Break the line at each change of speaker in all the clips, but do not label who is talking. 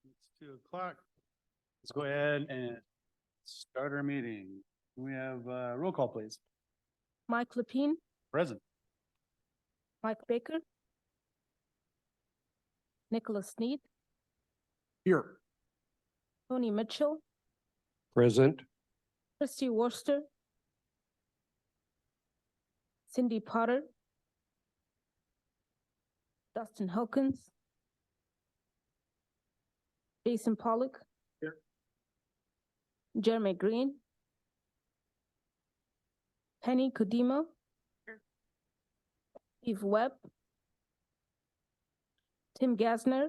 It's 2 o'clock. Let's go ahead and start our meeting. We have roll call, please.
Mike Lepine,
Present.
Mike Baker, Nicholas Sneed,
Here.
Tony Mitchell,
Present.
Christy Worcester, Cindy Potter, Dustin Hawkins, Jason Pollock,
Here.
Jeremy Green, Penny Kodima,
Here.
Steve Webb, Tim Gasner,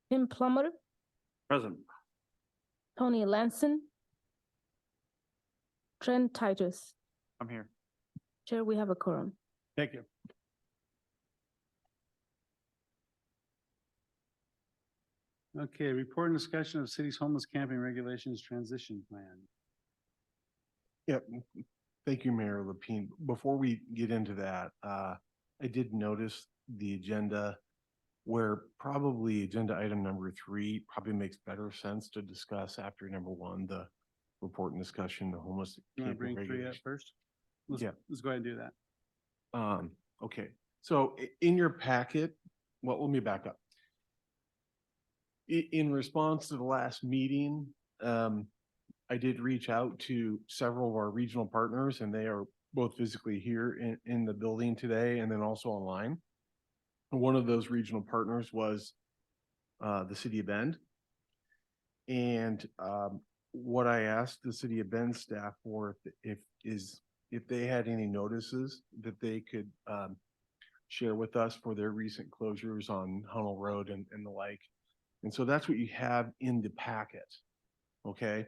Tim Plummer,
Present.
Tony Lanson, Trent Titus.
I'm here.
Chair, we have a quorum.
Thank you. Okay, report and discussion of city's homeless camping regulations transition plan.
Yep. Thank you, Mayor Lepine. Before we get into that, I did notice the agenda where probably agenda item number 3 probably makes better sense to discuss after number 1, the report and discussion, the homeless
You want to
camping
bring 3 up
regulations.
first?
Yeah.
Let's go ahead and do that.
Okay, so in your packet, well, let me back up. In response to the last meeting, I did reach out to several of our regional partners, and they are both physically here in the building today and then also online. One of those regional partners was the City of Bend. And what I asked the City of Bend staff for if they had any notices that they could share with us for their recent closures on Hunnell Road and the like. And so that's what you have in the packet, okay?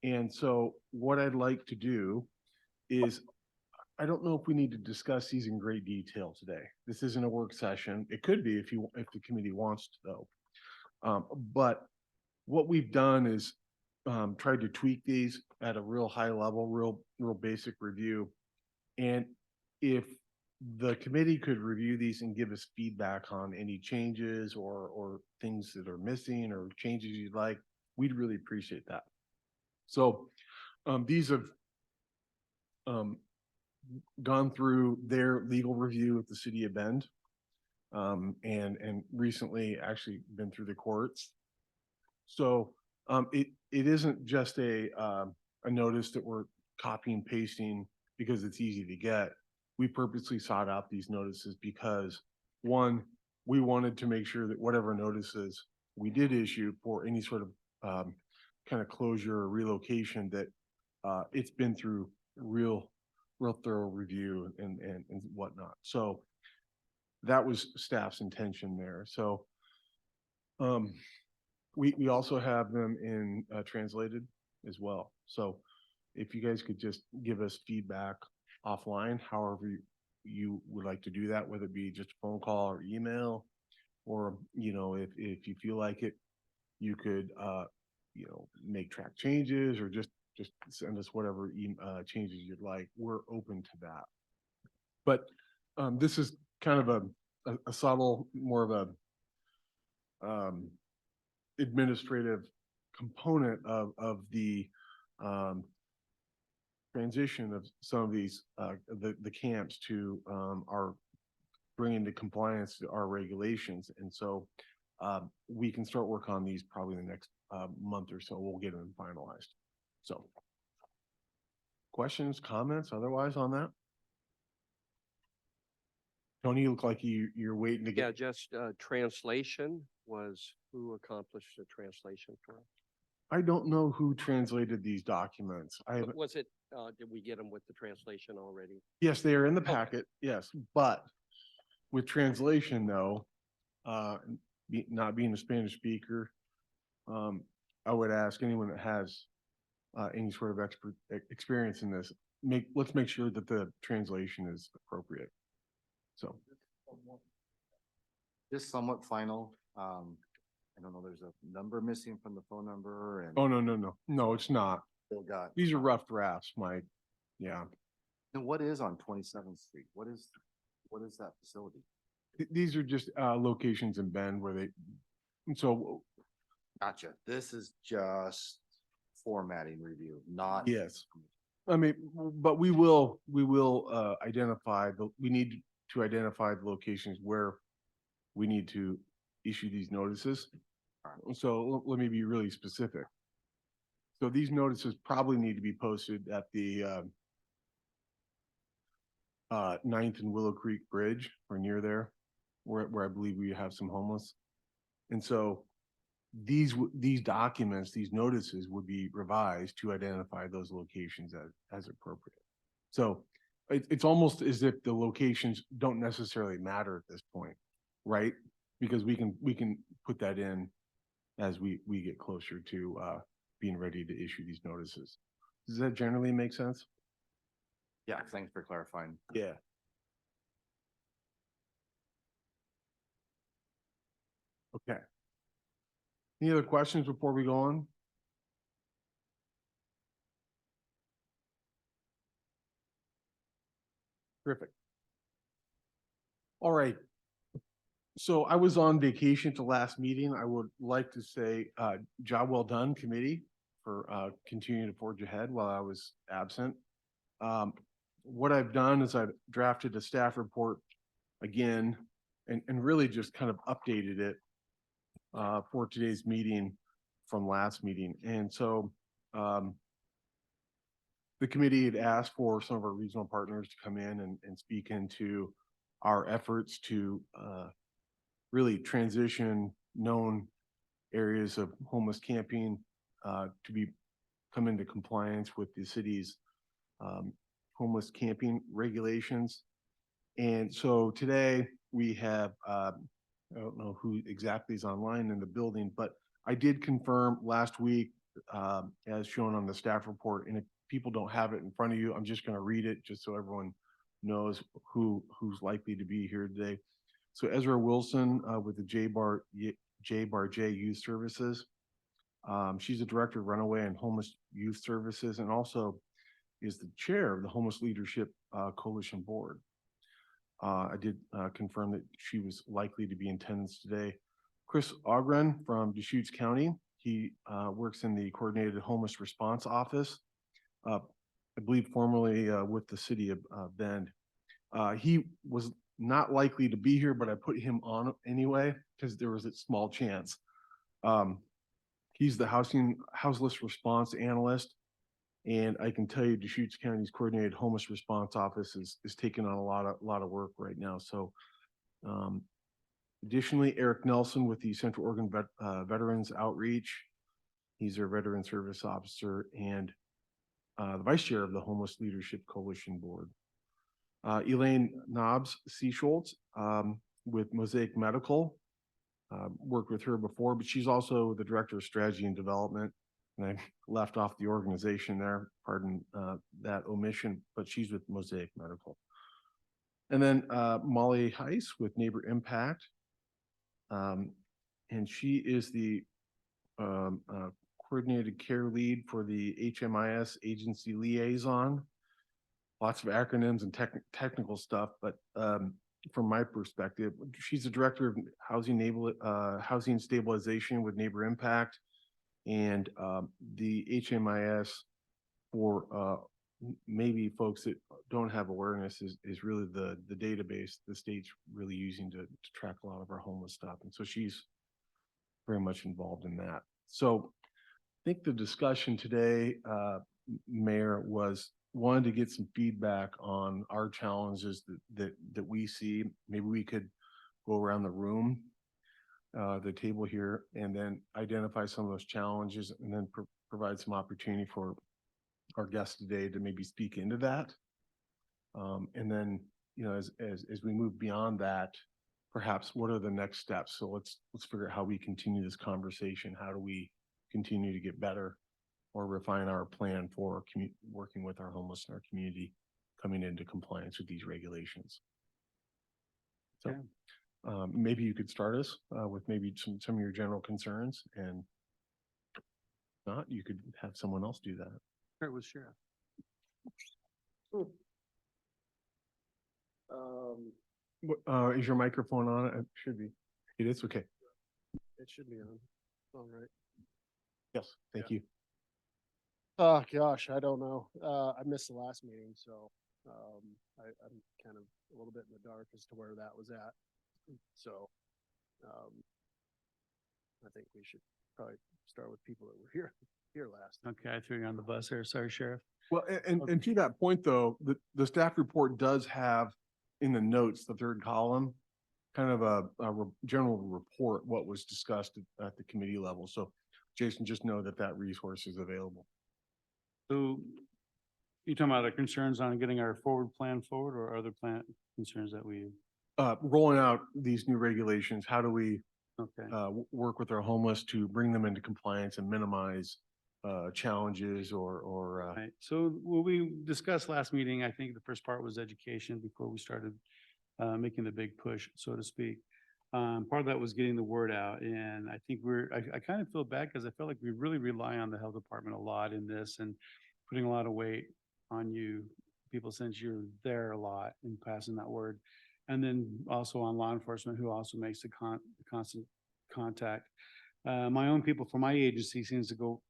And so what I'd like to do is, I don't know if we need to discuss these in great detail today. This isn't a work session. It could be if the committee wants to, though. But what we've done is tried to tweak these at a real high level, real basic review. And if the committee could review these and give us feedback on any changes or things that are missing or changes you'd like, we'd really appreciate that. So these have gone through their legal review at the City of Bend and recently actually been through the courts. So it isn't just a notice that we're copying and pasting because it's easy to get. We purposely sought out these notices because, one, we wanted to make sure that whatever notices we did issue for any sort of kind of closure or relocation, that it's been through real thorough review and whatnot. So that was staff's intention there. So we also have them in translated as well. So if you guys could just give us feedback offline, however you would like to do that, whether it be just a phone call or email, or, you know, if you feel like it, you could, you know, make track changes or just send us whatever changes you'd like. We're open to that. But this is kind of a subtle, more of a administrative component of the transition of some of these the camps to our bringing to compliance to our regulations. And so we can start work on these probably in the next month or so. We'll get them finalized. So questions, comments otherwise on that? Tony, you look like you're waiting to get.
Yeah, just translation was who accomplished the translation for us?
I don't know who translated these documents.
Was it, did we get them with the translation already?
Yes, they are in the packet. Yes, but with translation though, not being a Spanish speaker, I would ask anyone that has any sort of experience in this, let's make sure that the translation is appropriate. So
just somewhat final. I don't know, there's a number missing from the phone number and.
Oh, no, it's not.
Still got.
These are rough drafts, Mike. Yeah.
And what is on 27th Street? What is that facility?
These are just, locations in Bend where they, and so,
Gotcha. This is just formatting review, not.
yes. I mean, but we will identify we need to identify the locations where we need to issue these notices. So let me be really specific. So these notices probably need to be posted at the, 9th and Willow Creek Bridge or near there, where I believe we have some homeless. And so these documents, these notices would be revised to identify those locations as appropriate. So it's almost as if the locations don't necessarily matter at this point, right? Because we can put that in as we get closer to being ready to issue these notices. Does that generally make sense?
Yeah, thanks for clarifying.
Yeah. Okay. Any other questions before we go on? Terrific. All right. So I was on vacation at the last meeting. I would like to say, job well done, committee, for continuing to forge ahead while I was absent. What I've done is I've drafted a staff report again and really just kind of updated it for today's meeting from last meeting. And so the committee had asked for some of our regional partners to come in and speak into our efforts to really transition known areas of homeless camping to come into compliance with the city's homeless camping regulations. And so today we have, I don't know who exactly is online in the building, but I did confirm last week, as shown on the staff report, and if people don't have it in front of you, I'm just going to read it just so everyone knows who's likely to be here today. So Ezra Wilson with the J Bar J Youth Services. She's the director of Runaway and Homeless Youth Services, and also is the chair of the Homeless Leadership Coalition Board. I did confirm that she was likely to be in attendance today. Chris Ogren from Deschutes County. He works in the Coordinated Homeless Response Office, I believe formerly with the city of Bend. He was not likely to be here, but I put him on anyway because there was a small chance. He's the houseless response analyst. And I can tell you Deschutes County's Coordinated Homeless Response Office is taking on a lot of work right now. So additionally, Eric Nelson with the Central Oregon Veterans Outreach. He's our Veteran Service Officer and the Vice Chair of the Homeless Leadership Coalition Board. Elaine Knobs Seaschultz with Mosaic Medical. Worked with her before, but she's also the Director of Strategy and Development. And I left off the organization there, pardon that omission, but she's with Mosaic Medical. And then Molly Heiss with Neighbor Impact. And she is the coordinated care lead for the HMIS agency liaison. Lots of acronyms and technical stuff, but from my perspective, she's the director of housing stabilization with Neighbor Impact, and the HMIS for maybe folks that don't have awareness is really the database the state's really using to track a lot of our homeless stuff, and so she's very much involved in that. So I think the discussion today, Mayor, was wanted to get some feedback on our challenges that we see. Maybe we could go around the room, the table here, and then identify some of those challenges, and then provide some opportunity for our guests today to maybe speak into that. And then, you know, as we move beyond that, perhaps what are the next steps? So let's figure out how we continue this conversation. How do we continue to get better or refine our plan for working with our homeless in our community, coming into compliance with these regulations? So maybe you could start us with maybe some of your general concerns, and if not, you could have someone else do that.
Start with Sheriff.
Is your microphone on? It should be. It is, okay.
It should be on. All right.
Yes, thank you.
Oh, gosh, I don't know. I missed the last meeting, so, I'm kind of a little bit in the dark as to where that was at. So, I think we should probably start with people that were here last.
Okay, I threw you on the bus there. Sorry, Sheriff.
Well, and to that point, though, the staff report does have in the notes, the third column, kind of a general report, what was discussed at the committee level. So Jason, just know that that resource is available.
So you talking about our concerns on getting our forward plan forward or other plan concerns that we,
Rolling out these new regulations, how do we
okay.
work with our homeless to bring them into compliance and minimize challenges or
Right, so what we discussed last meeting, I think the first part was education before we started making the big push, so to speak. Part of that was getting the word out, and I think I kind of feel bad because I feel like we really rely on the health department a lot in this and putting a lot of weight on you, people, since you're there a lot and passing that word. And then also on law enforcement, who also makes the constant contact. My own people from my agency seem to go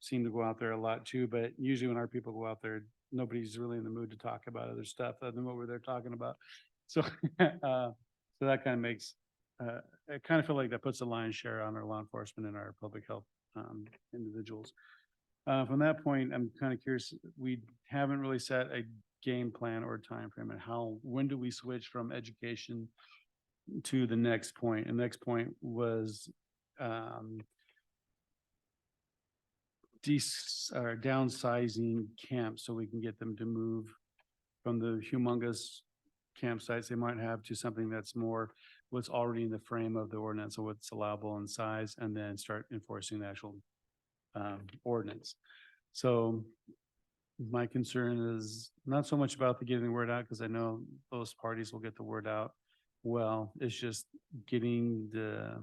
out there a lot too, but usually when our people go out there, nobody's really in the mood to talk about other stuff other than what we're there talking about. So, so that kind of makes, I kind of feel like that puts a lion's share on our law enforcement and our public health, individuals. From that point, I'm kind of curious, we haven't really set a game plan or time frame, and when do we switch from education to the next point? And the next point was, downsizing camps so we can get them to move from the humongous campsites they might have to something that's more what's already in the frame of the ordinance or what's allowable in size, and then start enforcing the actual ordinance. So my concern is not so much about the getting the word out, because I know those parties will get the word out. Well, it's just getting the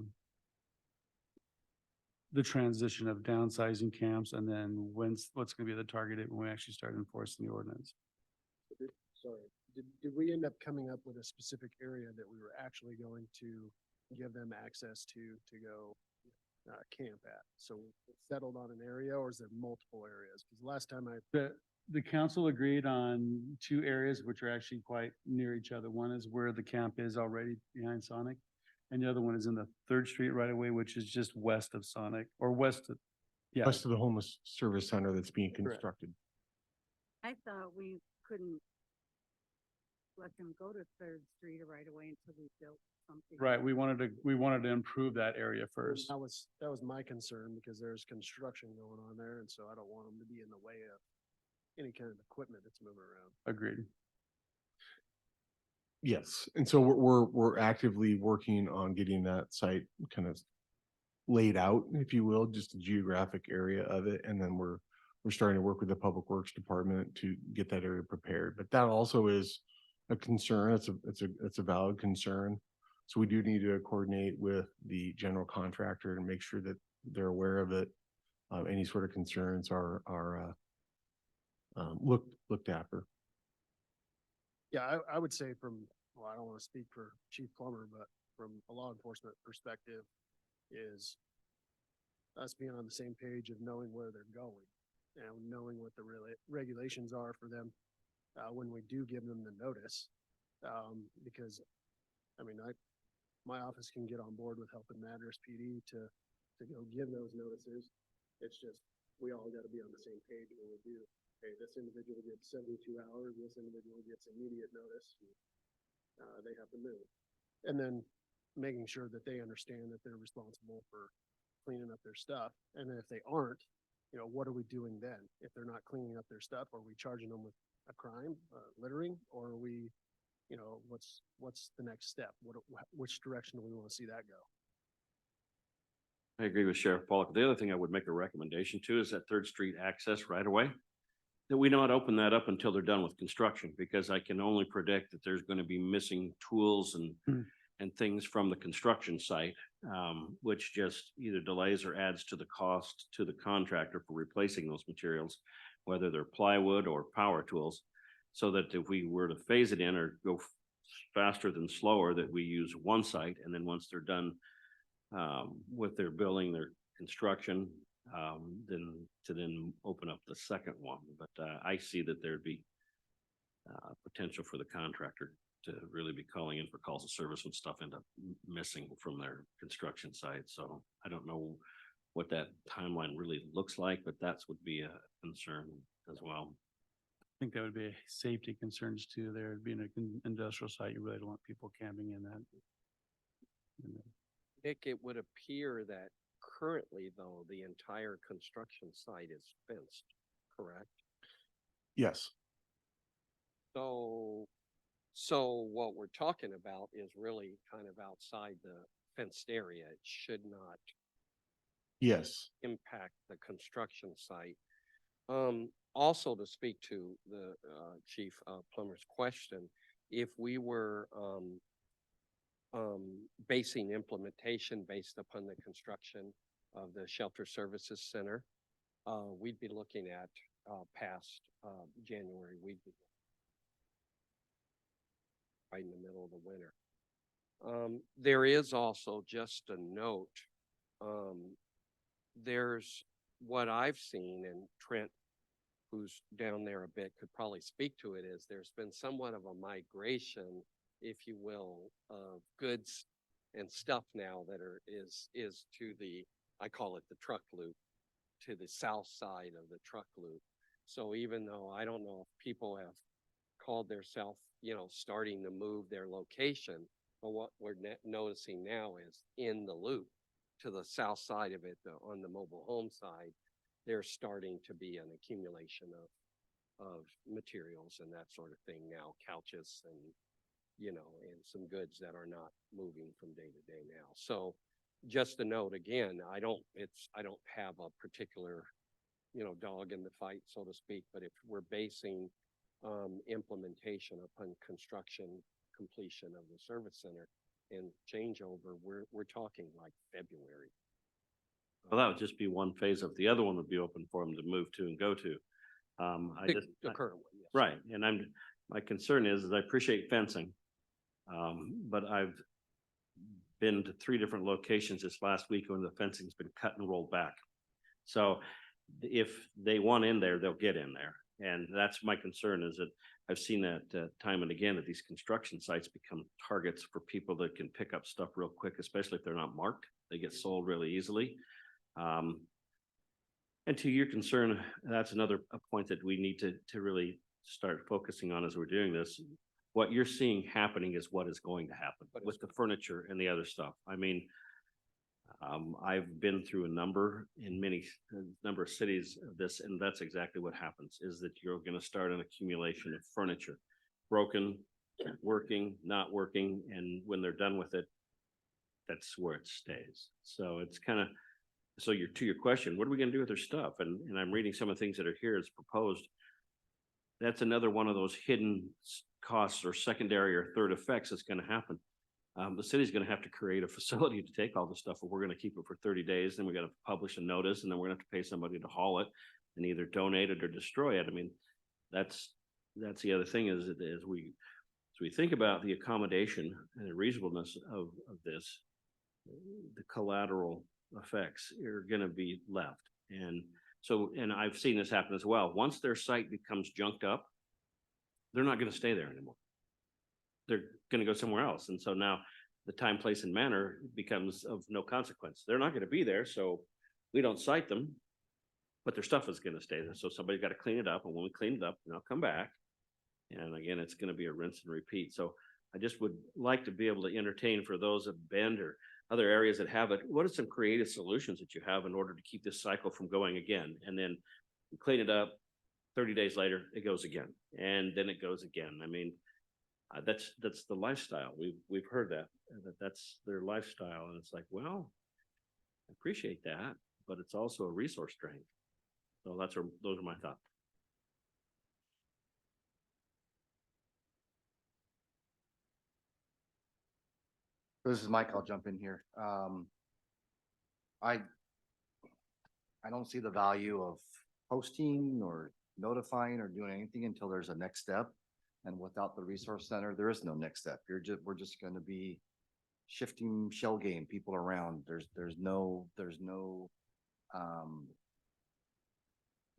transition of downsizing camps, and then what's gonna be the target date when we actually start enforcing the ordinance.
Sorry, did we end up coming up with a specific area that we were actually going to give them access to go camp at? So it's settled on an area, or is there multiple areas? Because last time
The council agreed on two areas which are actually quite near each other. One is where the camp is already behind Sonic, and the other one is in the 3rd Street right away, which is just west of Sonic, or west of, yeah.
west of the homeless service center that's being constructed.
I thought we couldn't let them go to 3rd Street right away until we built something.
Right, we wanted to improve that area first.
that was my concern, because there's construction going on there, and so I don't want them to be in the way of any kind of equipment that's moving around.
Agreed.
Yes, and so we're actively working on getting that site kind of laid out, if you will, just a geographic area of it, and then we're starting to work with the Public Works Department to get that area prepared. But that also is a concern. It's a valid concern. So we do need to coordinate with the general contractor and make sure that they're aware of it. Any sort of concerns are looked after.
Yeah, I would say well, I don't want to speak for Chief Plummer, but from a law enforcement perspective, is us being on the same page of knowing where they're going and knowing what the regulations are for them when we do give them the notice. Because, I mean, my office can get on board with helping Madras PD to go give those notices. It's just, we all got to be on the same page when we do. Hey, this individual gets 72 hours, this individual gets immediate notice. They have to move. And then making sure that they understand that they're responsible for cleaning up their stuff. And then if they aren't, what are we doing then? If they're not cleaning up their stuff, are we charging them with a crime, littering, or are we, what's the next step? Which direction do we want to see that go?
I agree with Sheriff Pollock. The other thing I would make a recommendation to is that 3rd Street access right away, that we not open that up until they're done with construction, because I can only predict that there's going to be missing tools and things from the construction site, which just either delays or adds to the cost to the contractor for replacing those materials, whether they're plywood or power tools. So that if we were to phase it in or go faster than slower that we use one site, and then once they're done with their building, their construction, then open up the second one. But I see that there'd be potential for the contractor to really be calling in for calls of service when stuff end up missing from their construction site. So I don't know what that timeline really looks like, but that's would be a concern as well.
I think that would be safety concerns too. There'd be an industrial site. You really don't want people camping in that.
Nick, it would appear that currently, though, the entire construction site is fenced, correct?
Yes,
So what we're talking about is really kind of outside the fenced area. It should not
yes.
impact the construction site. Also to speak to the Chief Plummer's question, if we were basing implementation based upon the construction of the Shelter Services Center, we'd be looking at past January. We'd be right in the middle of the winter. There is also just a note. There's what I've seen, and Trent, who's down there a bit, could probably speak to it, is there's been somewhat of a migration, if you will, of goods and stuff now that is to the, I call it the truck loop, to the south side of the truck loop. So even though I don't know if people have called theirself, starting to move their location, but what we're noticing now is in the loop to the south side of it, on the mobile home side, there's starting to be an accumulation of materials and that sort of thing now, couches and, and some goods that are not moving from day to day now. So just a note, again, I don't have a particular, dog in the fight, so to speak, but if we're basing implementation upon construction completion of the service center and changeover, we're talking like February.
Well, that would just be one phase of the other one would be open for them to move to and go to.
The current one, yes.
Right, and my concern is I appreciate fencing. But I've been to 3 different locations this last week when the fencing's been cut and rolled back. So if they want in there, they'll get in there. And that's my concern, is that I've seen that time and again, that these construction sites become targets for people that can pick up stuff real quick, especially if they're not marked. They get sold really easily. And to your concern, that's another point that we need to really start focusing on as we're doing this. What you're seeing happening is what is going to happen with the furniture and the other stuff. I mean, I've been through a number of cities of this, and that's exactly what happens, is that you're going to start an accumulation of furniture, broken, working, not working, and when they're done with it, that's where it stays. So it's kind of, to your question, what are we going to do with their stuff? And I'm reading some of the things that are here as proposed. That's another one of those hidden costs or secondary or third effects that's going to happen. The city's going to have to create a facility to take all the stuff, but we're going to keep it for 30 days. Then we got to publish a notice, and then we're going to have to pay somebody to haul it and either donate it or destroy it. I mean, that's the other thing, is that as we think about the accommodation and the reasonableness of this, the collateral effects are going to be left. And I've seen this happen as well. Once their site becomes junked up, they're not going to stay there anymore. They're going to go somewhere else. And so now the time, place, and manner becomes of no consequence. They're not going to be there, so we don't cite them, but their stuff is going to stay there. So somebody's got to clean it up. And when we clean it up, they'll come back. And again, it's going to be a rinse and repeat. So I just would like to be able to entertain, for those of Bend or other areas that have it, what are some creative solutions that you have in order to keep this cycle from going again? And then clean it up, 30 days later, it goes again. And then it goes again. I mean, that's the lifestyle. We've heard that's their lifestyle. And it's like, well, I appreciate that, but it's also a resource drain. So those are my thoughts.
This is Mike. I'll jump in here. I don't see the value of posting or notifying or doing anything until there's a next step. And without the resource center, there is no next step. We're just gonna be shifting shell game people around. There's no,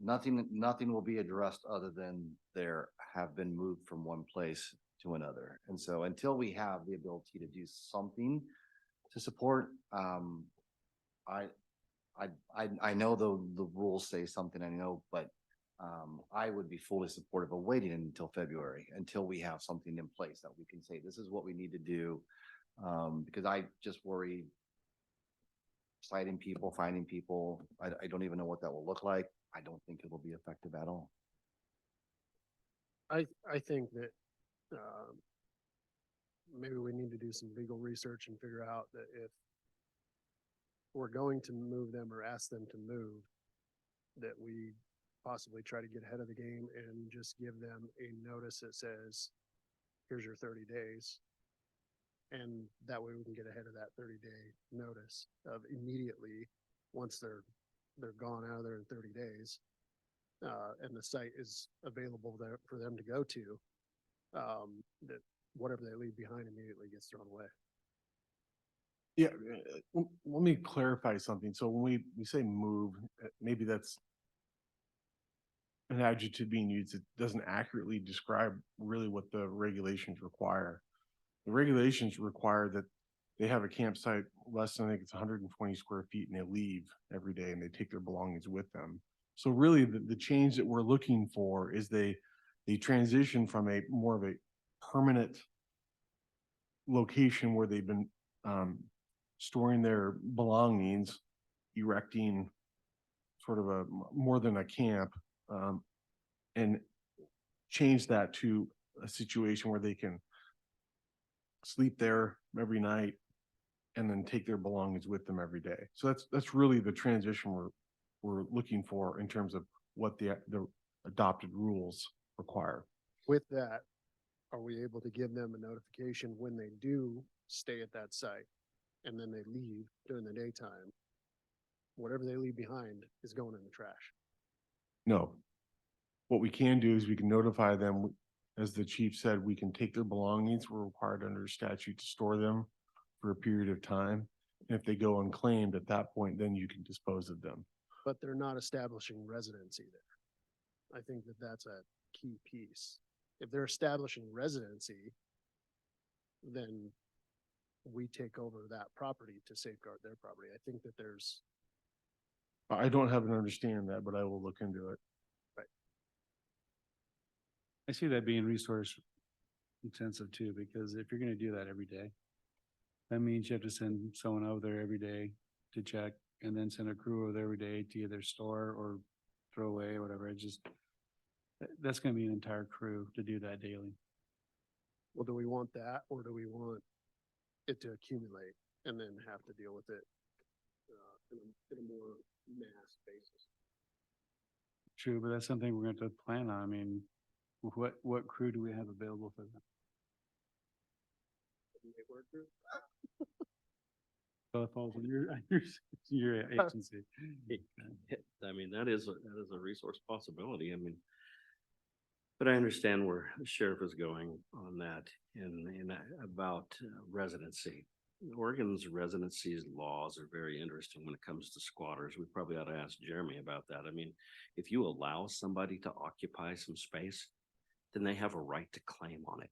nothing will be addressed other than there have been moved from one place to another. And so until we have the ability to do something to support, I know the rules say something, I know, but I would be fully supportive of waiting until February, until we have something in place that we can say, this is what we need to do. Because I just worry citing people, finding people. I don't even know what that will look like. I don't think it will be effective at all.
I think that, maybe we need to do some legal research and figure out that if we're going to move them or ask them to move, that we possibly try to get ahead of the game and just give them a notice that says, here's your 30 days. And that way we can get ahead of that 30-day notice of immediately, once they're gone out of there in 30 days, and the site is available there for them to go to, that whatever they leave behind immediately gets thrown away.
Yeah, let me clarify something. So when we say move, maybe that's an adjective being used that doesn't accurately describe really what the regulations require. The regulations require that they have a campsite less than, I think it's 120 square feet, and they leave every day and they take their belongings with them. So really the change that we're looking for is they transition from a more of a permanent location where they've been storing their belongings, erecting sort of a more than a camp, and change that to a situation where they can sleep there every night and then take their belongings with them every day. So that's really the transition we're looking for in terms of what the adopted rules require.
With that, are we able to give them a notification when they do stay at that site and then they leave during the daytime? Whatever they leave behind is going in the trash.
No. What we can do is we can notify them, as the chief said, we can take their belongings. We're required under statute to store them for a period of time. And if they go unclaimed at that point, then you can dispose of them.
But they're not establishing residency there. I think that that's a key piece. If they're establishing residency, then we take over that property to safeguard their property. I think that there's,
I don't have an understanding that, but I will look into it.
I see that being resource intensive too, because if you're gonna do that every day, that means you have to send someone over there every day to check, and then send a crew over there every day to either store or throw away or whatever. It just, that's gonna be an entire crew to do that daily.
well, do we want that, or do we want it to accumulate and then have to deal with it in a more mass basis?
True, but that's something we're going to have to plan on. I mean, what crew do we have available for that? So it falls in your agency.
I mean, that is a resource possibility. I mean, but I understand where the sheriff is going on that in about residency. Oregon's residency laws are very interesting when it comes to squatters. We probably ought to ask Jeremy about that. I mean, if you allow somebody to occupy some space, then they have a right to claim on it.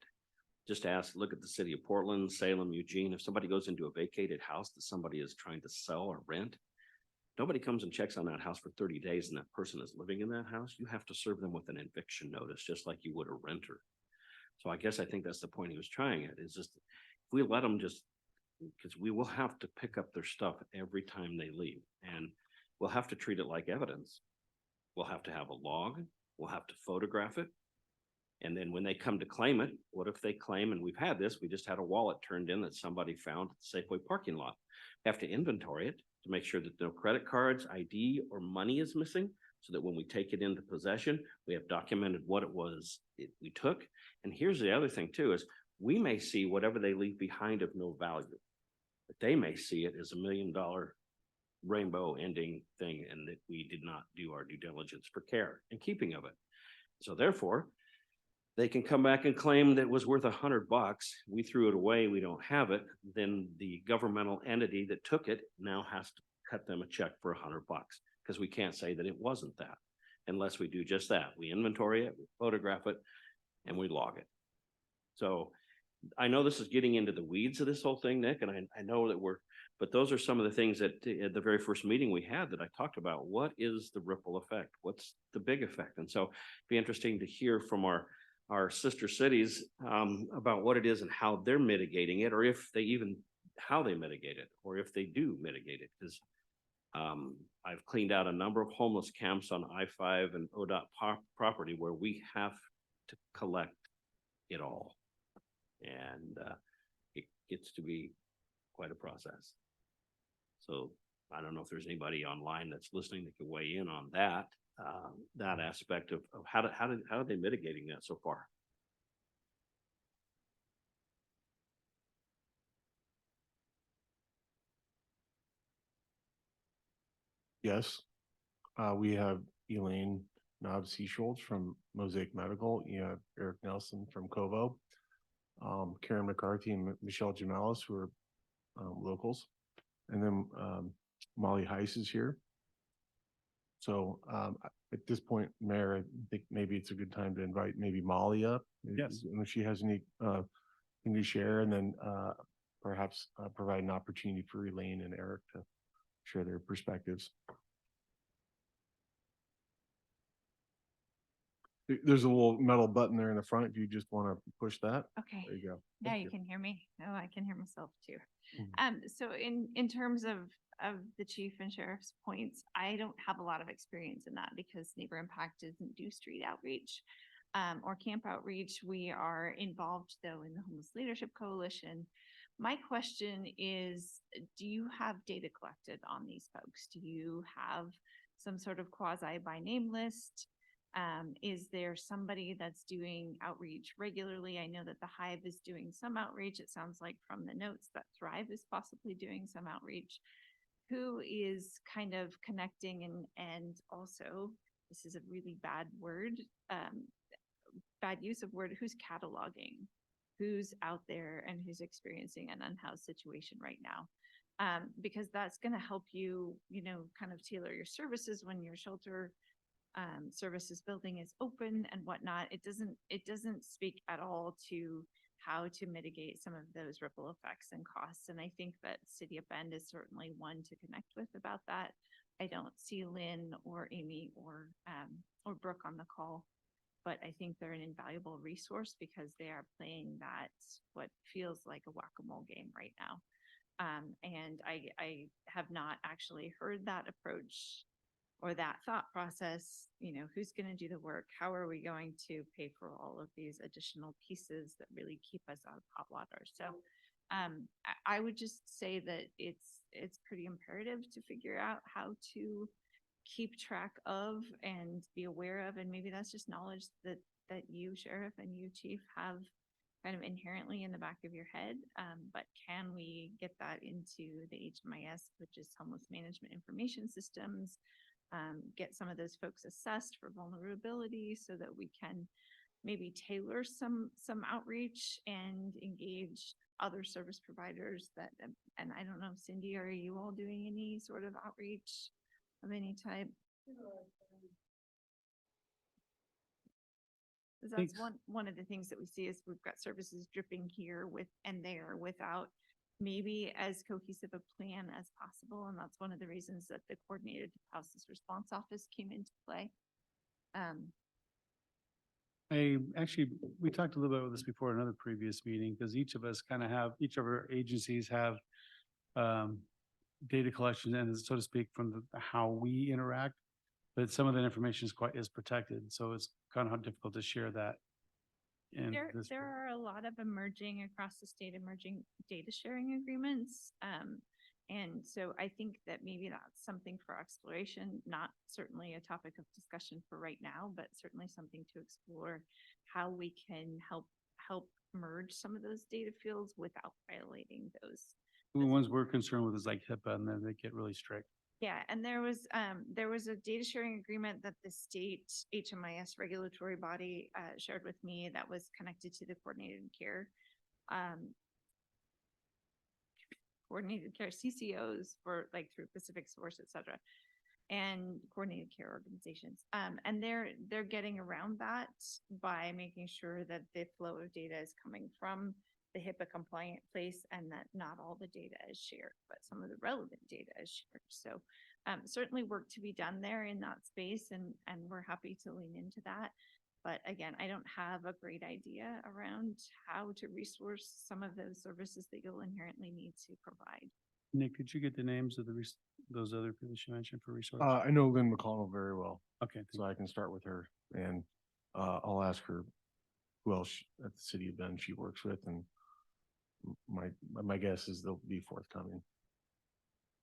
Just look at the city of Portland, Salem, Eugene. If somebody goes into a vacated house that somebody is trying to sell or rent, nobody comes and checks on that house for 30 days and that person is living in that house. You have to serve them with an eviction notice, just like you would a renter. So I think that's the point he was trying at, is just, if we let them just, because we will have to pick up their stuff every time they leave, and we'll have to treat it like evidence. We'll have to have a log, we'll have to photograph it. And then when they come to claim it, what if they claim, and we've had this, we just had a wallet turned in that somebody found at the Safeway parking lot. We have to inventory it to make sure that no credit cards, ID, or money is missing, so that when we take it into possession, we have documented what it was we took. And here's the other thing too, is we may see whatever they leave behind of no value, but they may see it as $1 million rainbow ending thing, and that we did not do our due diligence for care and keeping of it. So therefore, they can come back and claim that it was worth $100. We threw it away. We don't have it. Then the governmental entity that took it now has to cut them a check for $100 because we can't say that it wasn't that unless we do just that. We inventory it, we photograph it, and we log it. So I know this is getting into the weeds of this whole thing, Nick, and I know that but those are some of the things that at the very first meeting we had that I talked about. What is the ripple effect? What's the big effect? And so it'd be interesting to hear from our sister cities about what it is and how they're mitigating it, or if they even, how they mitigate it, or if they do mitigate it. Because I've cleaned out a number of homeless camps on I-5 and ODOT property where we have to collect it all. And it gets to be quite a process. So I don't know if there's anybody online that's listening that can weigh in on that. That aspect of how are they mitigating that so far?
Yes, we have Elaine Schultz from Mosaic Medical. You have Eric Nelson from Covo, Karen McCarthy and Michelle Jamalis, who are locals. And then Molly Heiss is here. So at this point, Mayor, I think maybe it's a good time to invite maybe Molly up.
Yes.
And if she has any thing to share, and then perhaps provide an opportunity for Elaine and Eric to share their perspectives. There's a little metal button there in the front if you just want to push that.
Okay,
There you go.
now
Thank
you can hear me. Oh, I can hear myself too.
Mhm.
So in terms of the chief and sheriff's points, I don't have a lot of experience in that because Neighbor Impact doesn't do street outreach or camp outreach. We are involved though in the Homeless Leadership Coalition. My question is, do you have data collected on these folks? Do you have some sort of quasi by name list? Is there somebody that's doing outreach regularly? I know that the Hive is doing some outreach. It sounds like from the notes that Thrive is possibly doing some outreach. Who is kind of connecting and also, this is a really bad word, bad use of word, who's cataloging, who's out there and who's experiencing an unhoused situation right now? Because that's going to help you, kind of tailor your services when your shelter services building is open and whatnot. It doesn't speak at all to how to mitigate some of those ripple effects and costs. And I think that City of Bend is certainly one to connect with about that. I don't see Lynn or Amy or Brooke on the call, but I think they're an invaluable resource because they are playing that what feels like a whack-a-mole game right now. And I have not actually heard that approach or that thought process, who's going to do the work? How are we going to pay for all of these additional pieces that really keep us out of hot water? So I would just say that it's pretty imperative to figure out how to keep track of and be aware of, and maybe that's just knowledge that you, Sheriff, and you, Chief, have kind of inherently in the back of your head. But can we get that into the HMIS, which is Homeless Management Information Systems? Get some of those folks assessed for vulnerability so that we can maybe tailor some outreach and engage other service providers that, and I don't know, Cindy, are you all doing any sort of outreach of any type? That's one of the things that we see is we've got services dripping here and there without maybe as cohesive a plan as possible. And that's one of the reasons that the coordinated houseless response office came into play.
We talked a little bit about this before in another previous meeting, because each of our agencies have data collection and, so to speak, from how we interact, but some of that information is protected. So it's kind of difficult to share that.
There are a lot of emerging data sharing agreements. And so I think that maybe that's something for exploration, not certainly a topic of discussion for right now, but certainly something to explore how we can help merge some of those data fields without violating those.
The ones we're concerned with is like HIPAA, and then they get really strict.
Yeah, and there was a data sharing agreement that the state HMIS regulatory body, shared with me that was connected to the um, coordinated care CCOs for like through Pacific Source, et cetera, and coordinated care organizations. And they're getting around that by making sure that the flow of data is coming from the HIPAA compliant place and that not all the data is shared, but some of the relevant data is shared. So certainly work to be done there in that space, and we're happy to lean into that. But again, I don't have a great idea around how to resource some of those services that you'll inherently need to provide.
Nick, could you get the names of those other people you mentioned for resource?
I know Lynn McConnell very well,
Okay, thank
so
you.
I can start with her and, I'll ask her who else at the city of Bend she works with, and my guess is they'll be forthcoming.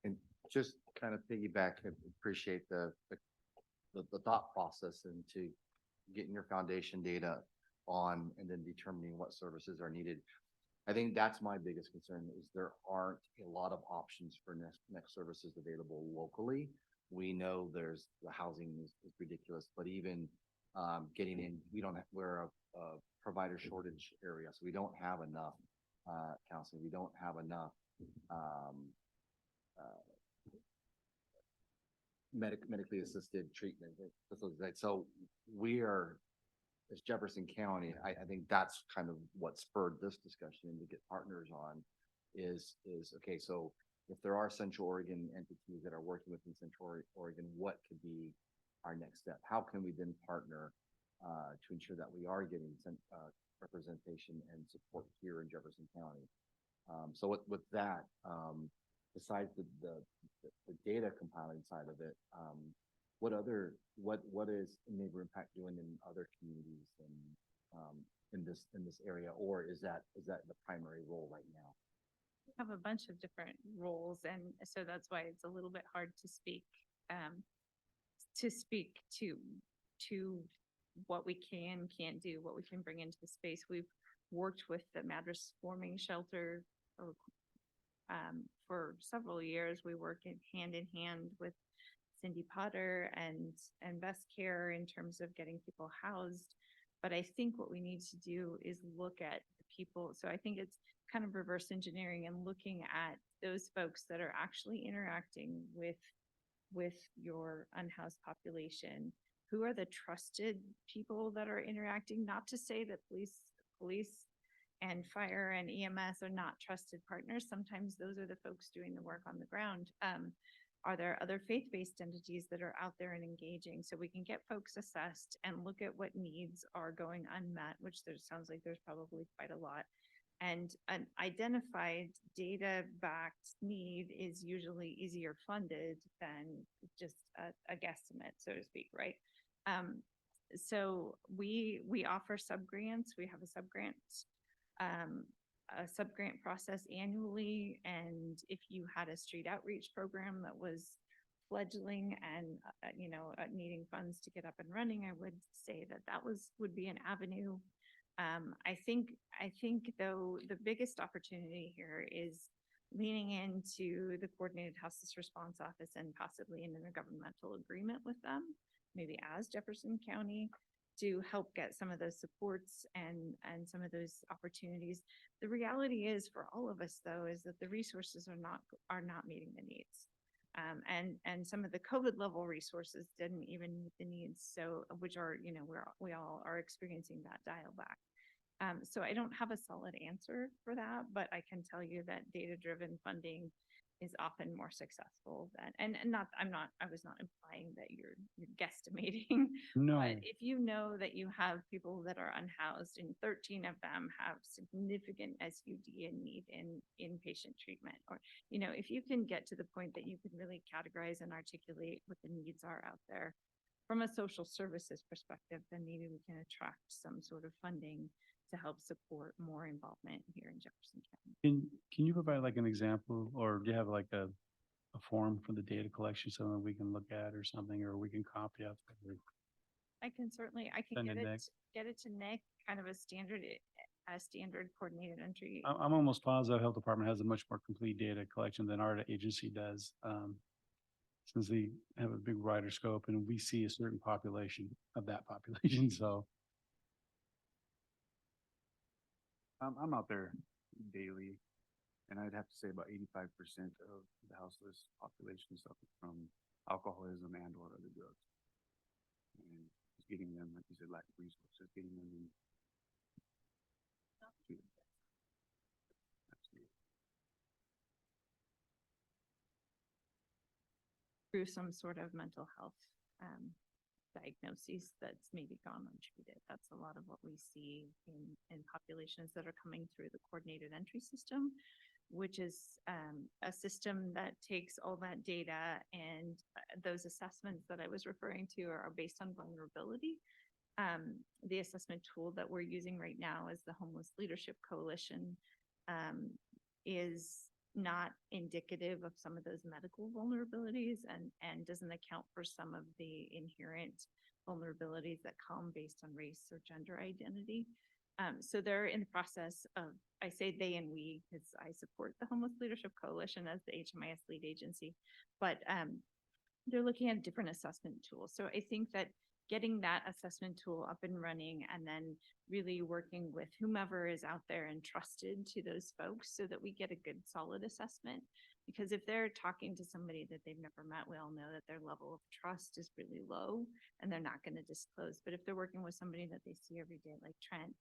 And just kind of piggyback, I appreciate the thought process into getting your foundation data on and then determining what services are needed. I think that's my biggest concern is there aren't a lot of options for next services available locally. We know there's the housing is ridiculous, but even getting in, we're a provider shortage area, so we don't have enough counseling. We don't have enough medically assisted treatment facilities. Like, so we are, as Jefferson County, I think that's kind of what spurred this discussion to get partners on is okay, so if there are Central Oregon entities that are working within Central Oregon, what could be our next step? How can we then partner to ensure that we are getting representation and support here in Jefferson County? So with that, besides the data compiling side of it, what is Neighbor Impact doing in other communities and in this area, or is that the primary role right now?
We have a bunch of different roles, and so that's why it's a little bit hard to speak to what we can't do, what we can bring into the space. We've worked with the Madras Warming Shelter for several years. We work hand in hand with Cindy Potter and Best Care in terms of getting people housed. But I think what we need to do is look at the people. So I think it's kind of reverse engineering and looking at those folks that are actually interacting with your unhoused population. Who are the trusted people that are interacting? Not to say that police and fire and EMS are not trusted partners. Sometimes those are the folks doing the work on the ground. Are there other faith-based entities that are out there and engaging so we can get folks assessed and look at what needs are going unmet, which there sounds like there's probably quite a lot. And an identified data-backed need is usually easier funded than just a guesstimate, so to speak, right? So we offer sub-grants. We have a sub-grant process annually. And if you had a street outreach program that was fledgling and, needing funds to get up and running, I would say that would be an avenue. I think though, the biggest opportunity here is leaning into the Coordinated Houseless Response Office and possibly an intergovernmental agreement with them, maybe as Jefferson County, to help get some of those supports and some of those opportunities. The reality is for all of us though, is that the resources are not meeting the needs. And some of the COVID level resources didn't even meet the needs. So, which are, we all are experiencing that dial back. So I don't have a solid answer for that, but I can tell you that data-driven funding is often more successful than, and I was not implying that you're guesstimating.
No.
But if you know that you have people that are unhoused and 13 of them have significant SUD and need in inpatient treatment, or, if you can get to the point that you can really categorize and articulate what the needs are out there from a social services perspective, then maybe we can attract some sort of funding to help support more involvement here in Jefferson County.
Can you provide like an example, or do you have like a form for the data collection, something we can look at or something, or we can copy up?
I can
Send it, Nick.
get it to Nick, kind of a standard coordinated entry.
I'm almost positive Health Department has a much more complete data collection than our agency does. since they have a big rider scope and we see a certain population of that population, so.
I'm out there daily, and I'd have to say about 85% of the houseless population suffers from alcoholism and or other drugs. And just getting them, like you said, lack of resources, getting them in. Absolutely.
Through some sort of mental health diagnoses that's maybe gone untreated. That's a lot of what we see in populations that are coming through the coordinated entry system, which is a system that takes all that data, and those assessments that I was referring to are based on vulnerability. The assessment tool that we're using right now is the Homeless Leadership Coalition, is not indicative of some of those medical vulnerabilities and doesn't account for some of the inherent vulnerabilities that come based on race or gender identity. So they're in the process of, I say they and we, because I support the Homeless Leadership Coalition as the HMIS lead agency, but they're looking at different assessment tools. So I think that getting that assessment tool up and running and then really working with whomever is out there and trusted to those folks so that we get a good solid assessment. Because if they're talking to somebody that they've never met, we all know that their level of trust is really low and they're not going to disclose. But if they're working with somebody that they see every day, like Trent,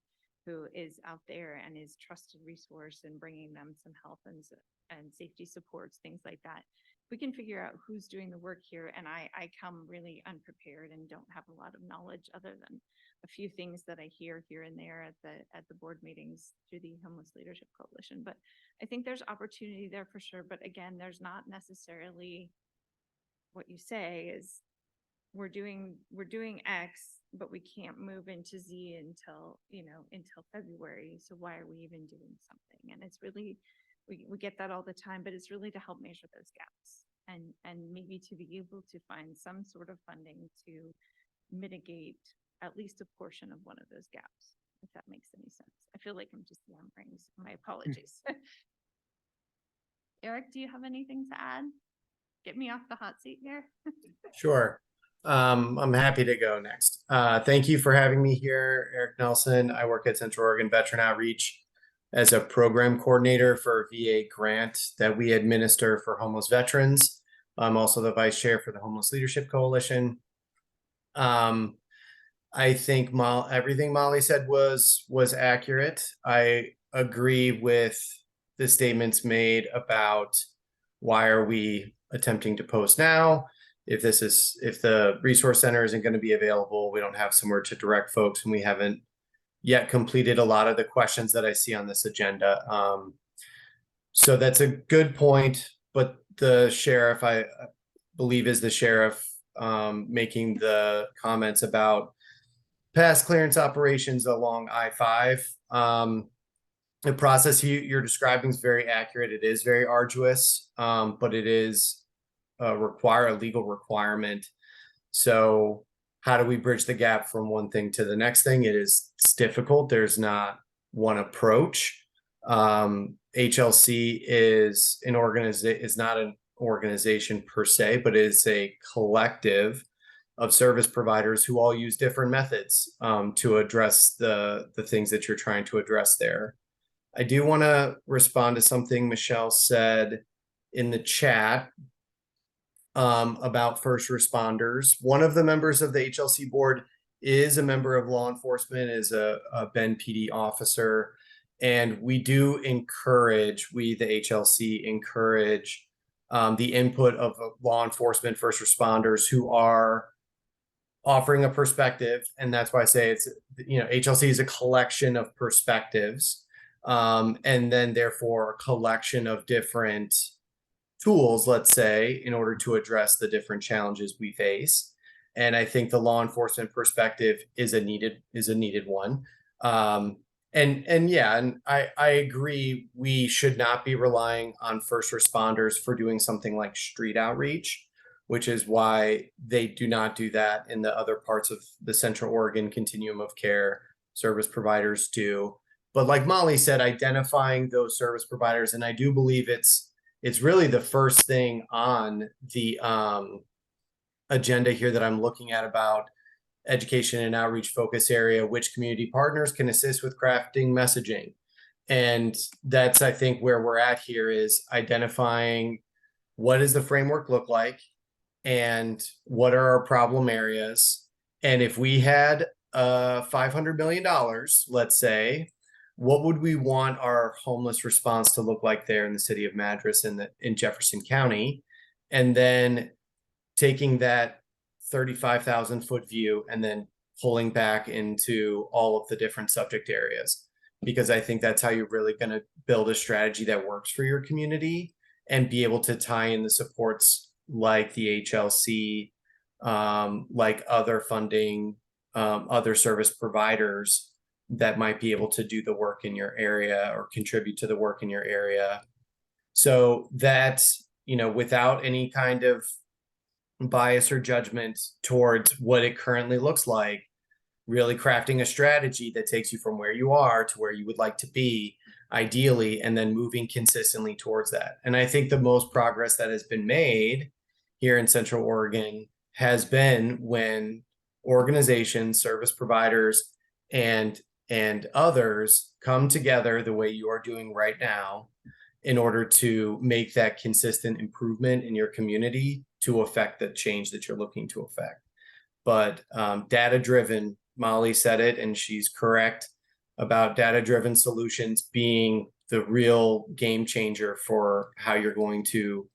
who is out there and is trusted resource and bringing them some health and safety supports, things like that, we can figure out who's doing the work here. And I come really unprepared and don't have a lot of knowledge other than a few things that I hear here and there at the board meetings through the Homeless Leadership Coalition. But I think there's opportunity there for sure. But again, there's not necessarily what you say is we're doing X, but we can't move into Z until February. So why are we even doing something? And it's really, we get that all the time, but it's really to help measure those gaps and maybe to be able to find some sort of funding to mitigate at least a portion of one of those gaps, if that makes any sense. I feel like I'm just yammering, so my apologies. Eric, do you have anything to add? Get me off the hot seat here.
Sure. I'm happy to go next. Thank you for having me here, Eric Nelson. I work at Central Oregon Veteran Outreach as a program coordinator for a VA grant that we administer for homeless veterans. I'm also the vice chair for the Homeless Leadership Coalition. I think everything Molly said was accurate. I agree with the statements made about why are we attempting to post now? If the resource center isn't going to be available, we don't have somewhere to direct folks, and we haven't yet completed a lot of the questions that I see on this agenda. So that's a good point, but the sheriff, I believe, is the sheriff making the comments about past clearance operations along I-5. The process you're describing is very accurate. It is very arduous, but it is a legal requirement. So how do we bridge the gap from one thing to the next thing? It's difficult. There's not one approach. HLC is not an organization per se, but is a collective of service providers who all use different methods to address the things that you're trying to address there. I do want to respond to something Michelle said in the chat about first responders. One of the members of the HLC board is a member of law enforcement, is a Ben PD officer. And we do encourage, the HLC encourage the input of law enforcement first responders who are offering a perspective. And that's why I say HLC is a collection of perspectives. And then therefore a collection of different tools, let's say, in order to address the different challenges we face. And I think the law enforcement perspective is a needed one. And I agree, we should not be relying on first responders for doing something like street outreach, which is why they do not do that in the other parts of the Central Oregon continuum of care. Service providers do. But like Molly said, identifying those service providers, and I do believe it's it's really the first thing on the agenda here that I'm looking at about education and outreach focus area, which community partners can assist with crafting messaging. And that's, I think, where we're at here is identifying what does the framework look like and what are our problem areas. And if we had $500 million, let's say, what would we want our homeless response to look like there in the city of Madras in Jefferson County? And then taking that 35,000 foot view and then pulling back into all of the different subject areas, because I think that's how you're really going to build a strategy that works for your community and be able to tie in the supports like the HLC, like other funding, other service providers that might be able to do the work in your area or contribute to the work in your area. So that, without any kind of bias or judgment towards what it currently looks like, really crafting a strategy that takes you from where you are to where you would like to be ideally, and then moving consistently towards that. And I think the most progress that has been made here in Central Oregon has been when organizations, service providers, and others come together the way you are doing right now in order to make that consistent improvement in your community to affect the change that you're looking to affect. But data-driven, Molly said it, and she's correct about data-driven solutions being the real game changer for how you're going to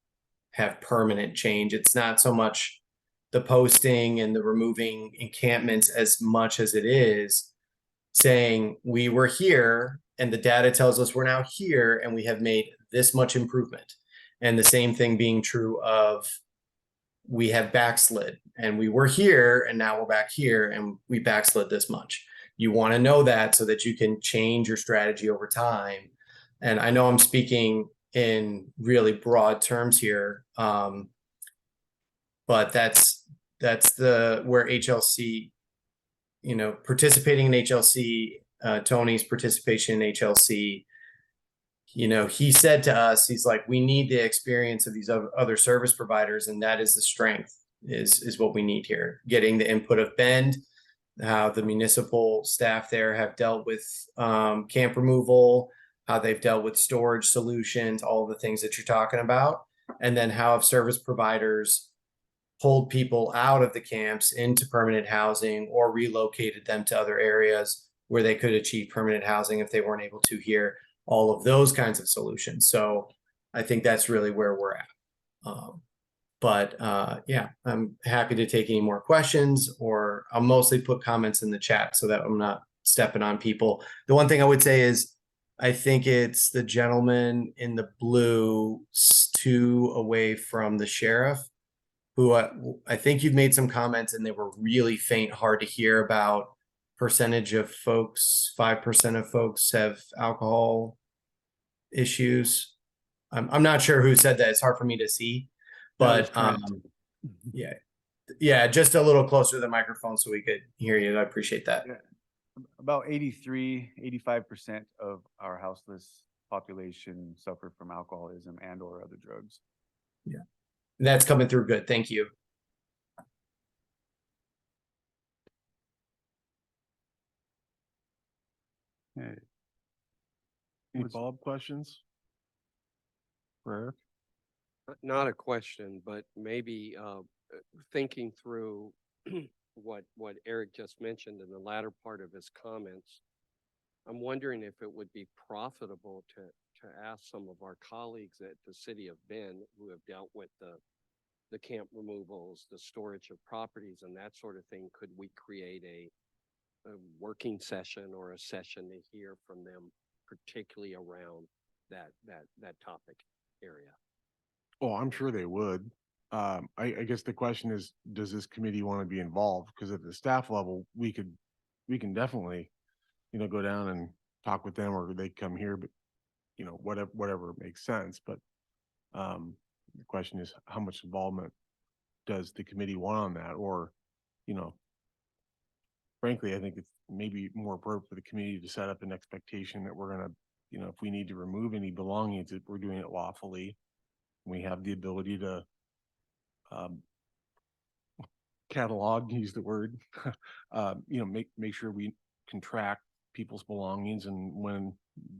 have permanent change. It's not so much the posting and the removing encampments as much as it is saying we were here and the data tells us we're now here and we have made this much improvement. And the same thing being true of we have backslid and we were here and now we're back here and we backslid this much. You want to know that so that you can change your strategy over time. And I know I'm speaking in really broad terms here, but that's where HLC, participating in HLC, Tony's participation in HLC, he said to us, he's like, we need the experience of these other service providers, and that is the strength is what we need here. Getting the input of Bend, how the municipal staff there have dealt with camp removal, how they've dealt with storage solutions, all the things that you're talking about, and then how have service providers pulled people out of the camps into permanent housing or relocated them to other areas where they could achieve permanent housing if they weren't able to here, all of those kinds of solutions. So I think that's really where we're at. Yeah, I'm happy to take any more questions, or I'll mostly put comments in the chat so that I'm not stepping on people. The one thing I would say is I think it's the gentleman in the blue 2 away from the sheriff, who I think you've made some comments and they were really faint, hard to hear about percentage of folks, 5% of folks have alcohol issues. I'm not sure who said that. It's hard for me to see, but yeah, just a little closer to the microphone so we could hear you. I appreciate that.
Yeah. About 85% of our houseless population suffer from alcoholism and or other drugs.
Yeah, that's coming through good. Thank you.
Okay.
Any follow-up questions? For Eric?
Not a question, but maybe thinking through what Eric just mentioned in the latter part of his comments. I'm wondering if it would be profitable to ask some of our colleagues at the city of Bend who have dealt with the camp removals, the storage of properties and that sort of thing. Could we create a working session or a session to hear from them, particularly around that topic area?
Oh, I'm sure they would. I guess the question is, does this committee want to be involved? Because at the staff level, we can definitely, go down and talk with them, or they come here, but whatever makes sense. But the question is, how much involvement does the committee want on that? Or, frankly, I think it's maybe more appropriate for the committee to set up an expectation that we're gonna, if we need to remove any belongings, that we're doing it lawfully. We have the ability to catalog, use the word, make sure we can track people's belongings and when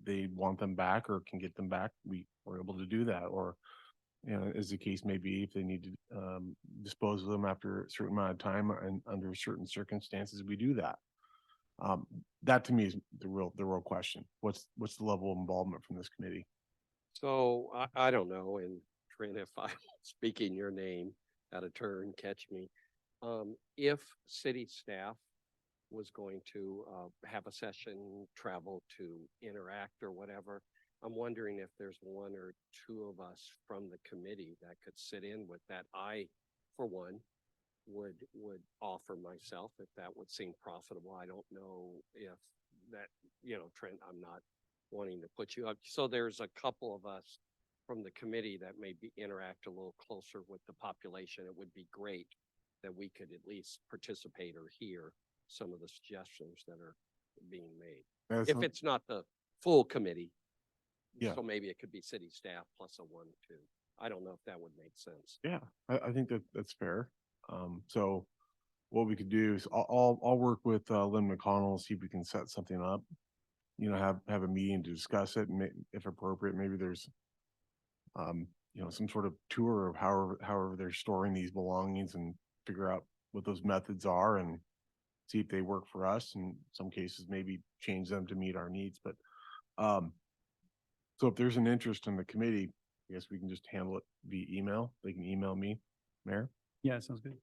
they want them back or can get them back, we are able to do that. Or, as the case may be, if they need to dispose of them after a certain amount of time and under certain circumstances, we do that. That to me is the real question. What's the level of involvement from this committee?
So I don't know, and Trent, if I'm speaking your name out of turn, catch me. If city staff was going to have a session, travel to interact or whatever, I'm wondering if there's one or two of us from the committee that could sit in with that. I, for one, would offer myself if that would seem profitable. I don't know if that, Trent, I'm not wanting to put you up. So there's a couple of us from the committee that maybe interact a little closer with the population. It would be great that we could at least participate or hear some of the suggestions that are being made. If it's not the full committee,
Yeah.
so maybe it could be city staff plus a 1 or 2. I don't know if that would make sense.
Yeah, I think that's fair. So what we could do is I'll work with Lynn McConnell, see if we can set something up. Have a meeting to discuss it, and if appropriate, maybe there's some sort of tour of however they're storing these belongings and figure out what those methods are and see if they work for us. In some cases, maybe change them to meet our needs. But so if there's an interest in the committee, I guess we can just handle it via email. They can email me, Mayor.
Yeah, sounds good.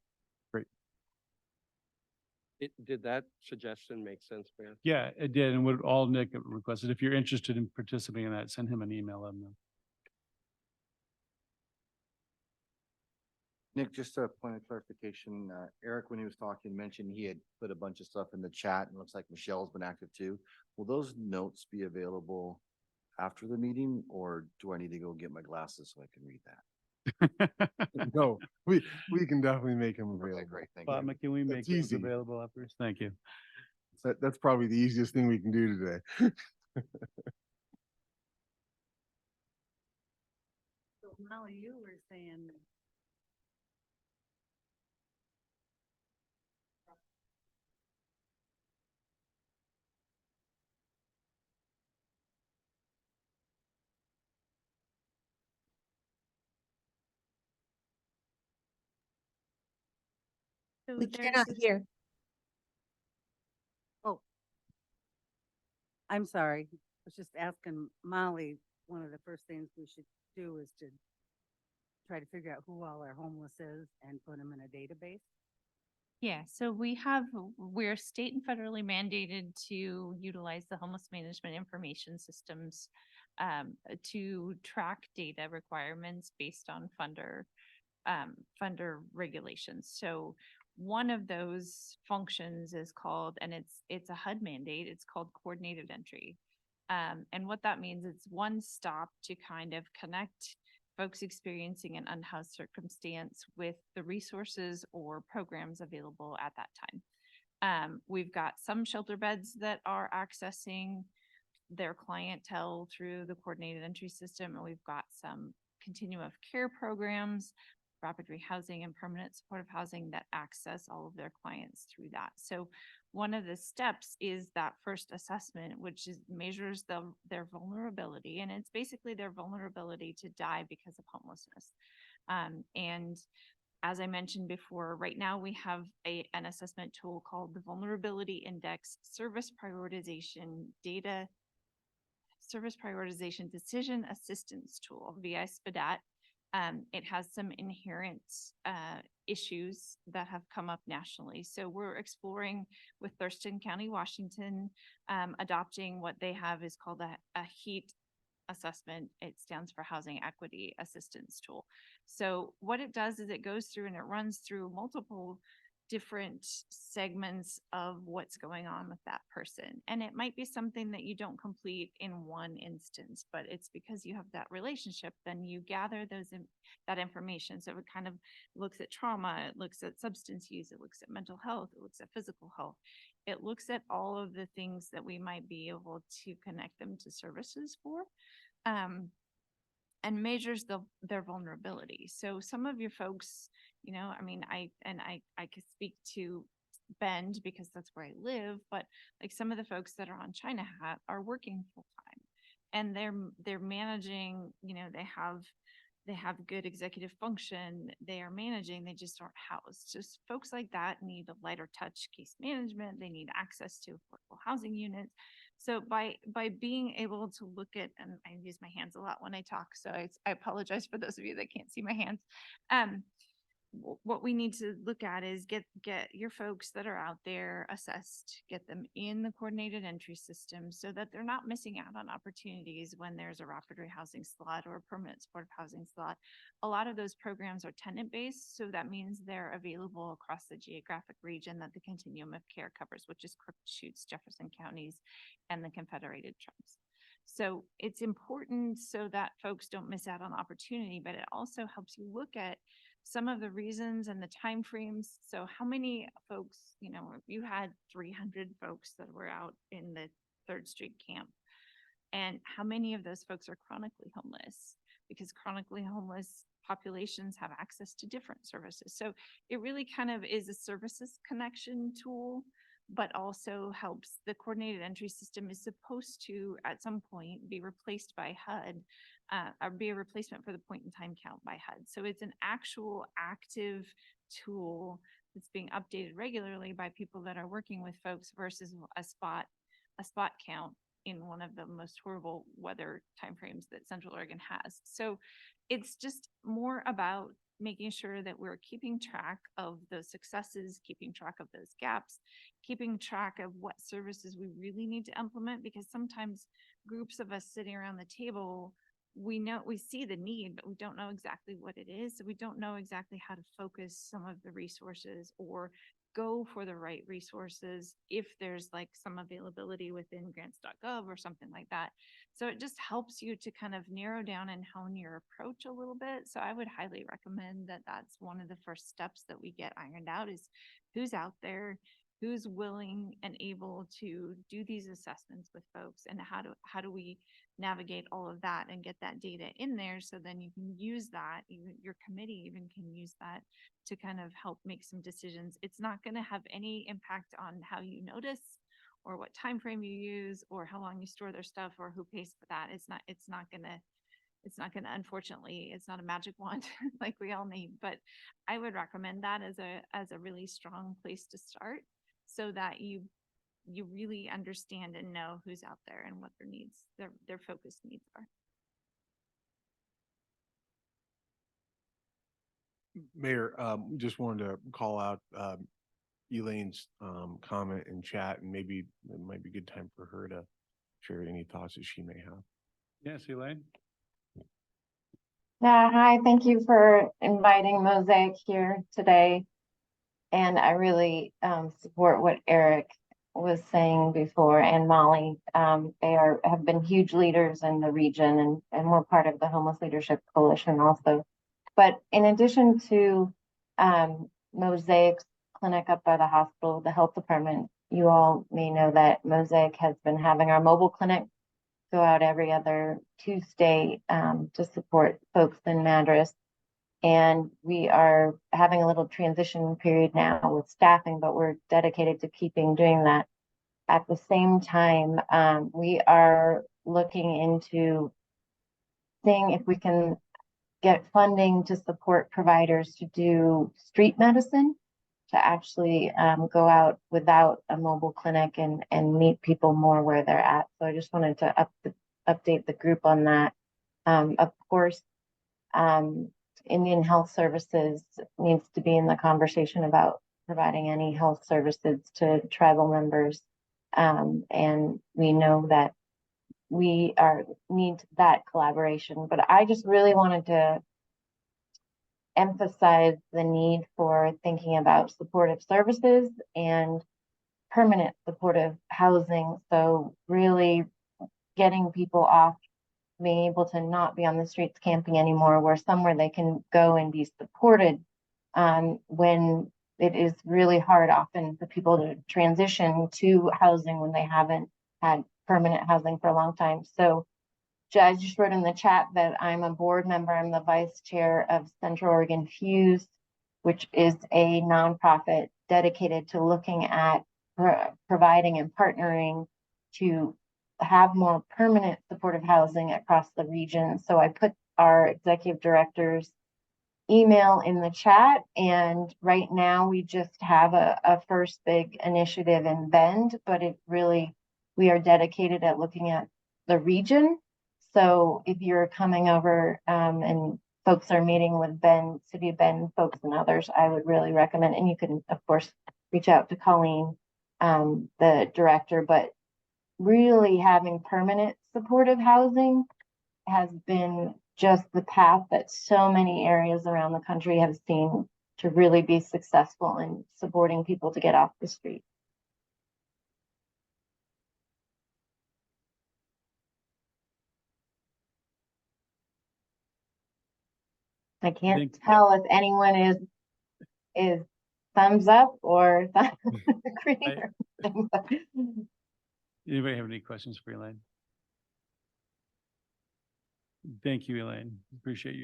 Did that suggestion make sense, man?
Yeah, it did. And what all Nick requested, if you're interested in participating in that, send him an email. Let him know.
Nick, just a point of clarification, Eric, when he was talking, mentioned he had put a bunch of stuff in the chat and it looks like Michelle's been active too. Will those notes be available after the meeting or do I need to go get my glasses so I can read that?
No, we can definitely make them
Okay,
available.
great, thank
Bob,
you.
can we make
That's
those
easy.
available afterwards? Thank you.
That's probably the easiest thing we can do today.
So Molly, you were saying
So
We
there's
cannot hear.
oh, I'm sorry. I was just asking Molly, one of the first things we should do is to try to figure out who all our homeless is and put them in a database.
Yeah, so we're state and federally mandated to utilize the homeless management information systems to track data requirements based on funder regulations. So one of those functions is called, and it's a HUD mandate, it's called coordinated entry. And what that means, it's one stop to kind of connect folks experiencing an unhoused circumstance with the resources or programs available at that time. We've got some shelter beds that are accessing their clientele through the coordinated entry system, and we've got some continuum of care programs, rapid rehousing and permanent supportive housing that access all of their clients through that. So one of the steps is that first assessment, which measures their vulnerability, and it's basically their vulnerability to die because of homelessness. And as I mentioned before, right now we have an assessment tool called the Vulnerability Index Service Prioritization Decision Assistance Tool, VI SPDAT. It has some inherent issues that have come up nationally. So we're exploring with Thurston County, Washington, adopting what they have is called a HEAT assessment. It stands for Housing Equity Assistance Tool. So what it does is it goes through and it runs through multiple different segments of what's going on with that person. And it might be something that you don't complete in one instance, but it's because you have that relationship, then you gather that information. So it kind of looks at trauma, it looks at substance use, it looks at mental health, it looks at physical health. It looks at all of the things that we might be able to connect them to services for. and measures their vulnerability. So some of your folks, I mean, I could speak to Bend because that's where I live, but like some of the folks that are on China Hat are working full time, and they're managing, they have good executive function, they are managing, they just aren't housed. Just folks like that need a lighter touch case management, they need access to affordable housing units. So by being able to look at, and I use my hands a lot when I talk, so I apologize for those of you that can't see my hands. What we need to look at is get your folks that are out there assessed, get them in the coordinated entry system so that they're not missing out on opportunities when there's a rapid rehousing slot or a permanent supportive housing slot. A lot of those programs are tenant-based, so that means they're available across the geographic region that the continuum of care covers, which is Crooked, Chutes, Jefferson counties, and the Confederated Tribes. So it's important so that folks don't miss out on opportunity, but it also helps you look at some of the reasons and the timeframes. So how many folks, if you had 300 folks that were out in the 3rd Street camp, and how many of those folks are chronically homeless? Because chronically homeless populations have access to different services. So it really kind of is a services connection tool, but also helps. The coordinated entry system is supposed to, at some point, be replaced by HUD, or be a replacement for the point in time count by HUD. So it's an actual active tool that's being updated regularly by people that are working with folks versus a spot count in one of the most horrible weather timeframes that Central Oregon has. So it's just more about making sure that we're keeping track of those successes, keeping track of those gaps, keeping track of what services we really need to implement, because sometimes groups of us sitting around the table, we see the need, but we don't know exactly what it is. So we don't know exactly how to focus some of the resources or go for the right resources if there's like some availability within grants.gov or something like that. So it just helps you to kind of narrow down and hone your approach a little bit. So I would highly recommend that that's one of the first steps that we get ironed out, is who's out there, who's willing and able to do these assessments with folks, and how do we navigate all of that and get that data in there, so then you can use that, your committee even can use that to kind of help make some decisions. It's not going to have any impact on how you notice or what time frame you use or how long you store their stuff or who pays for that. It's not going to, unfortunately, it's not a magic wand like we all need, but I would recommend that as a really strong place to start, so that you really understand and know who's out there and what their needs, their focused needs are.
Mayor, just wanted to call out Elaine's comment in chat, and maybe it might be a good time for her to share any thoughts that she may have.
Yes, Elaine?
Yeah, hi, thank you for inviting Mosaic here today. And I really support what Eric was saying before, and Molly. They have been huge leaders in the region, and we're part of the Homeless Leadership Coalition also. But in addition to Mosaic's clinic up by the hospital, the health department, you all may know that Mosaic has been having our mobile clinic go out every other Tuesday to support folks in Madras. And we are having a little transition period now with staffing, but we're dedicated to doing that. At the same time, we are looking into seeing if we can get funding to support providers to do street medicine, to actually go out without a mobile clinic and meet people more where they're at. So I just wanted to update the group on that. Of course, Indian Health Services needs to be in the conversation about providing any health services to tribal members. And we know that we need that collaboration, but I just really wanted to emphasize the need for thinking about supportive services and permanent supportive housing. So really getting people off, being able to not be on the streets camping anymore, where somewhere they can go and be supported when it is really hard often for people to transition to housing when they haven't had permanent housing for a long time. So I just wrote in the chat that I'm a board member. I'm the vice chair of Central Oregon Fuse, which is a nonprofit dedicated to looking at providing and partnering to have more permanent supportive housing across the region. So I put our executive director's email in the chat, and right now we just have a first big initiative in Bend, but it really, we are dedicated at looking at the region. So if you're coming over and folks are meeting with Bend, City of Bend folks and others, I would really recommend, and you can of course reach out to Colleen, the director, but really having permanent supportive housing has been just the path that so many areas around the country have seen to really be successful in supporting people to get off the street. I can't tell if anyone is thumbs up or green or thumbs up.
Anybody have any questions for Elaine? Thank you, Elaine. Appreciate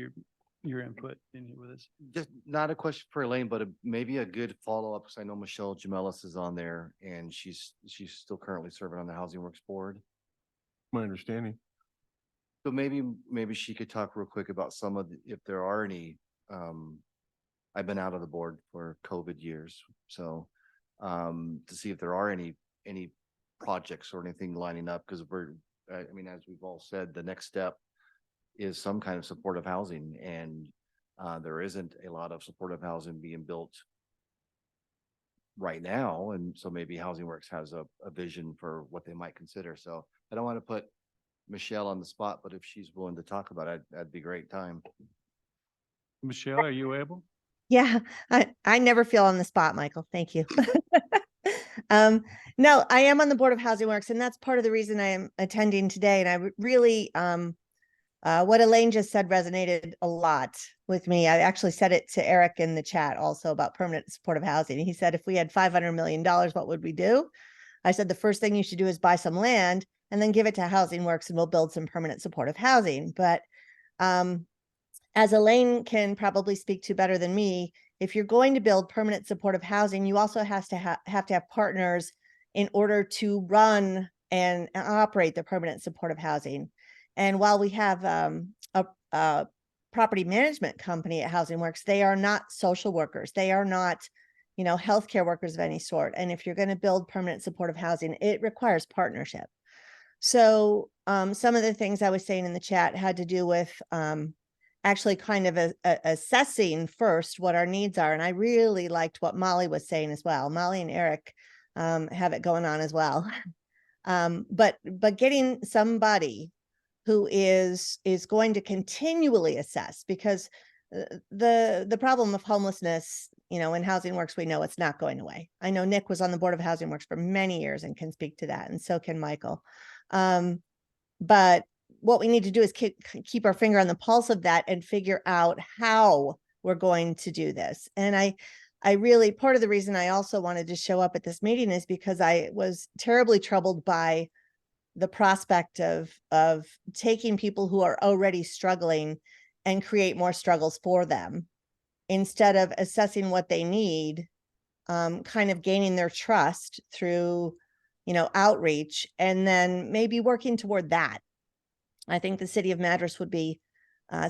your input in here with us.
Just not a question for Elaine, but maybe a good follow-up, because I know Michelle Jamelis is on there and she's still currently serving on the Housing Works Board.
My understanding.
So maybe she could talk real quick about some of if there are any, I've been out of the board for COVID years. So, to see if there are any projects or anything lining up, because I mean, as we've all said, the next step is some kind of supportive housing, and there isn't a lot of supportive housing being built right now. And so maybe Housing Works has a vision for what they might consider. So I don't want to put Michelle on the spot, but if she's willing to talk about it, that'd be a great time.
Michelle, are you able?
Yeah, I never feel on the spot, Michael. Thank you. No, I am on the Board of Housing Works, and that's part of the reason I am attending today. And I really, what Elaine just said resonated a lot with me. I actually said it to Eric in the chat also about permanent supportive housing. He said, if we had $500 million, what would we do? I said, the first thing you should do is buy some land and then give it to Housing Works and we'll build some permanent supportive housing. But as Elaine can probably speak to better than me, if you're going to build permanent supportive housing, you also have to have partners in order to run and operate the permanent supportive housing. And while we have a property management company at Housing Works, they are not social workers. They are not, healthcare workers of any sort. And if you're going to build permanent supportive housing, it requires partnership. So some of the things I was saying in the chat had to do with actually kind of assessing first what our needs are. And I really liked what Molly was saying as well. Molly and Eric have it going on as well. But getting somebody who is going to continually assess, because the problem of homelessness, in Housing Works, we know it's not going away. I know Nick was on the Board of Housing Works for many years and can speak to that, and so can Michael. But what we need to do is keep our finger on the pulse of that and figure out how we're going to do this. And I really, part of the reason I also wanted to show up at this meeting is because I was terribly troubled by the prospect of taking people who are already struggling and create more struggles for them, instead of assessing what they need, kind of gaining their trust through, outreach, and then maybe working toward that. I think the city of Madras would be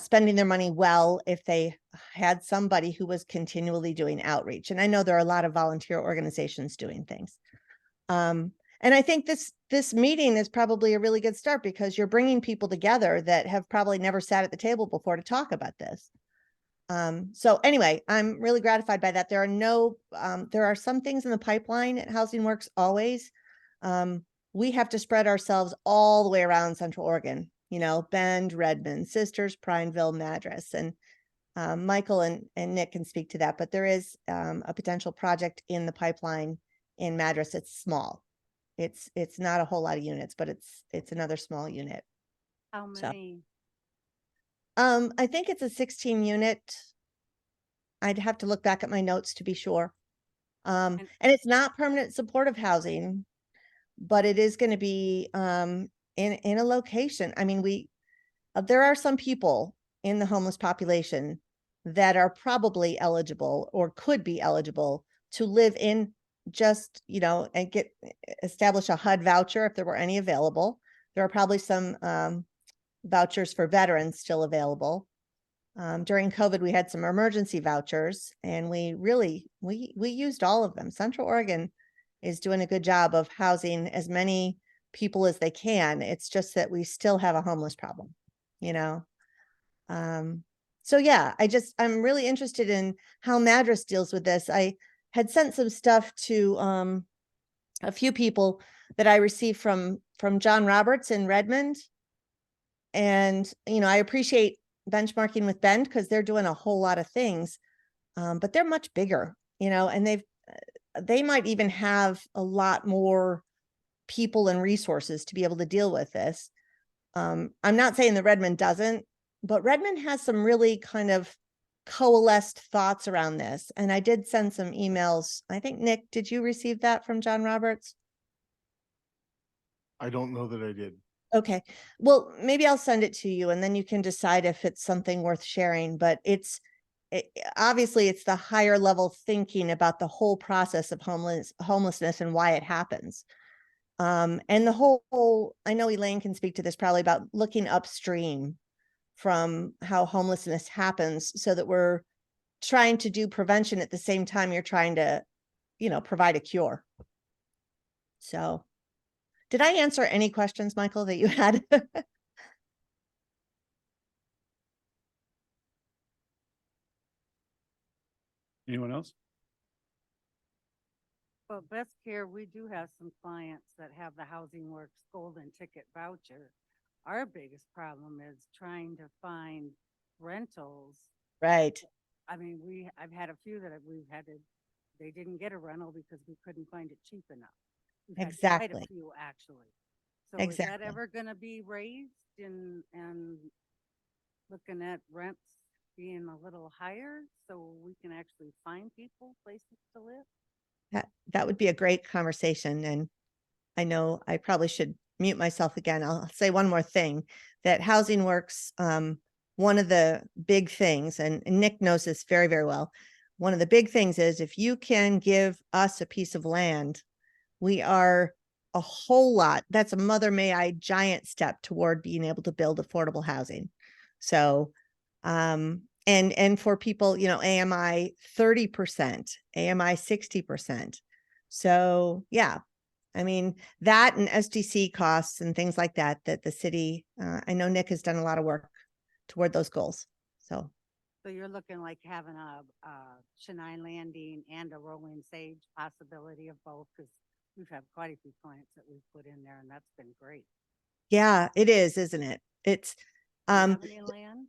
spending their money well if they had somebody who was continually doing outreach. And I know there are a lot of volunteer organizations doing things. And I think this meeting is probably a really good start, because you're bringing people together that have probably never sat at the table before to talk about this. So anyway, I'm really gratified by that. There are some things in the pipeline at Housing Works always. We have to spread ourselves all the way around Central Oregon, Bend, Redmond, Sisters, Prineville, Madras, and Michael and Nick can speak to that, but there is a potential project in the pipeline in Madras. It's small. It's not a whole lot of units, but it's another small unit.
How many?
I think it's a 16 unit. I'd have to look back at my notes to be sure. And it's not permanent supportive housing, but it is going to be in a location. I mean, there are some people in the homeless population that are probably eligible or could be eligible to live in just, and establish a HUD voucher if there were any available. There are probably some vouchers for veterans still available. During COVID, we had some emergency vouchers, and we used all of them. Central Oregon is doing a good job of housing as many people as they can. It's just that we still have a homeless problem, So yeah, I'm really interested in how Madras deals with this. I had sent some stuff to a few people that I received from John Roberts in Redmond. And, I appreciate benchmarking with Bend because they're doing a whole lot of things, but they're much bigger, and they might even have a lot more people and resources to be able to deal with this. I'm not saying that Redmond doesn't, but Redmond has some really kind of coalesced thoughts around this. And I did send some emails. I think, Nick, did you receive that from John Roberts?
I don't know that I did.
Okay. Well, maybe I'll send it to you and then you can decide if it's something worth sharing, but obviously it's the higher level thinking about the whole process of homelessness and why it happens. And the whole, I know Elaine can speak to this probably, about looking upstream from how homelessness happens so that we're trying to do prevention at the same time you're trying to, provide a cure. So did I answer any questions, Michael, that you had?
Anyone else?
Well, Best Care, we do have some clients that have the Housing Works Golden Ticket voucher. Our biggest problem is trying to find rentals.
Right.
I mean, I've had a few that they didn't get a rental because we couldn't find it cheap enough. We've had quite
Exactly.
a few, actually. So is
Exactly.
that ever gonna be raised and looking at rents being a little higher so we can actually find people places to live?
That would be a great conversation. And I know I probably should mute myself again. I'll say one more thing, that Housing Works, one of the big things, and Nick knows this very, very well. One of the big things is if you can give us a piece of land, we are a whole lot. That's a mother may I giant step toward being able to build affordable housing. So, and for people, AMI 30%, AMI 60%. So yeah, I mean, that and SDC costs and things like that the city, I know Nick has done a lot of work toward those goals. So
you're looking like having a Chennai Landing and a Rolling Sage possibility of both, because we've had quite a few clients that we've put in there and that's been great.
yeah, it is, isn't it? It's,
Do you have any land?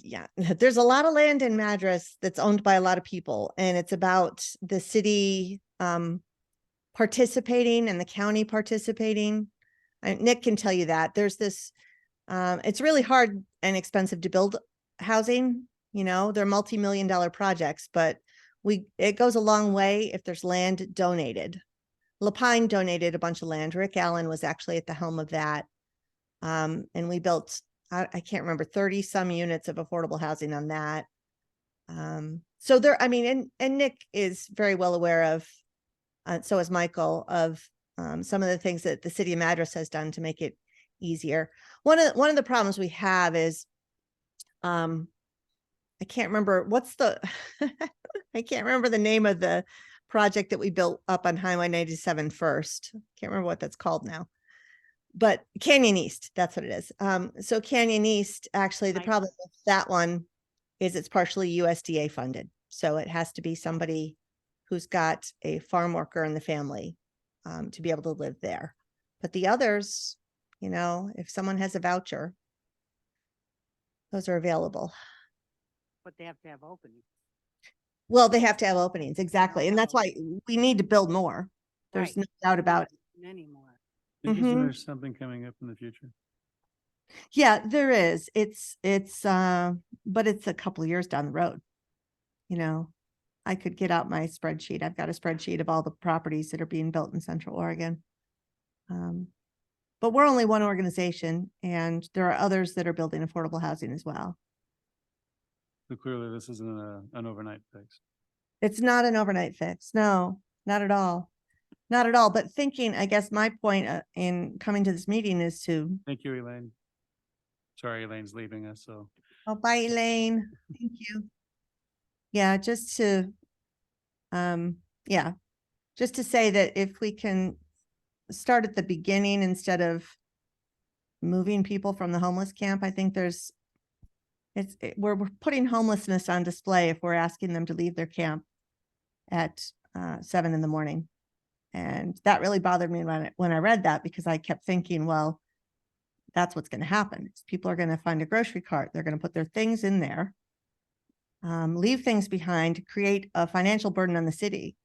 yeah, there's a lot of land in Madras that's owned by a lot of people, and it's about the city participating and the county participating. Nick can tell you that there's this, it's really hard and expensive to build housing. They're multi-million-dollar projects, but it goes a long way if there's land donated. Lapine donated a bunch of land. Rick Allen was actually at the helm of that. And we built, I can't remember, 30 some units of affordable housing on that. So there, I mean, and Nick is very well aware of, so is Michael, of some of the things that the city of Madras has done to make it easier. One of the problems we have is, I can't remember I can't remember the name of the project that we built up on Highway 97 first. Can't remember what that's called now, but Canyon East, that's what it is. So Canyon East, actually, the problem with that one is it's partially USDA funded. So it has to be somebody who's got a farm worker in the family to be able to live there. But the others, if someone has a voucher, those are available.
But they have to have openings.
Well, they have to have openings, exactly. And that's why we need to build more. There's
Right.
no doubt about it.
Anymore.
Isn't there something coming up in the future?
Yeah, there is. But it's a couple of years down the road. I could get out my spreadsheet. I've got a spreadsheet of all the properties that are being built in Central Oregon. but we're only one organization and there are others that are building affordable housing as well.
So clearly, this isn't an overnight fix.
It's not an overnight fix. No, not at all. Not at all. But thinking, I guess my point in coming to this meeting is to,
Thank you, Elaine. Sorry, Elaine's leaving us, so.
oh, bye, Elaine. Thank you. Yeah, just to, yeah, just to say that if we can start at the beginning instead of moving people from the homeless camp, I think we're putting homelessness on display if we're asking them to leave their camp at 7 a.m. And that really bothered me when I read that, because I kept thinking, well, that's what's going to happen. People are going to find a grocery cart. They're going to put their things in there, leave things behind, create a financial burden on the city.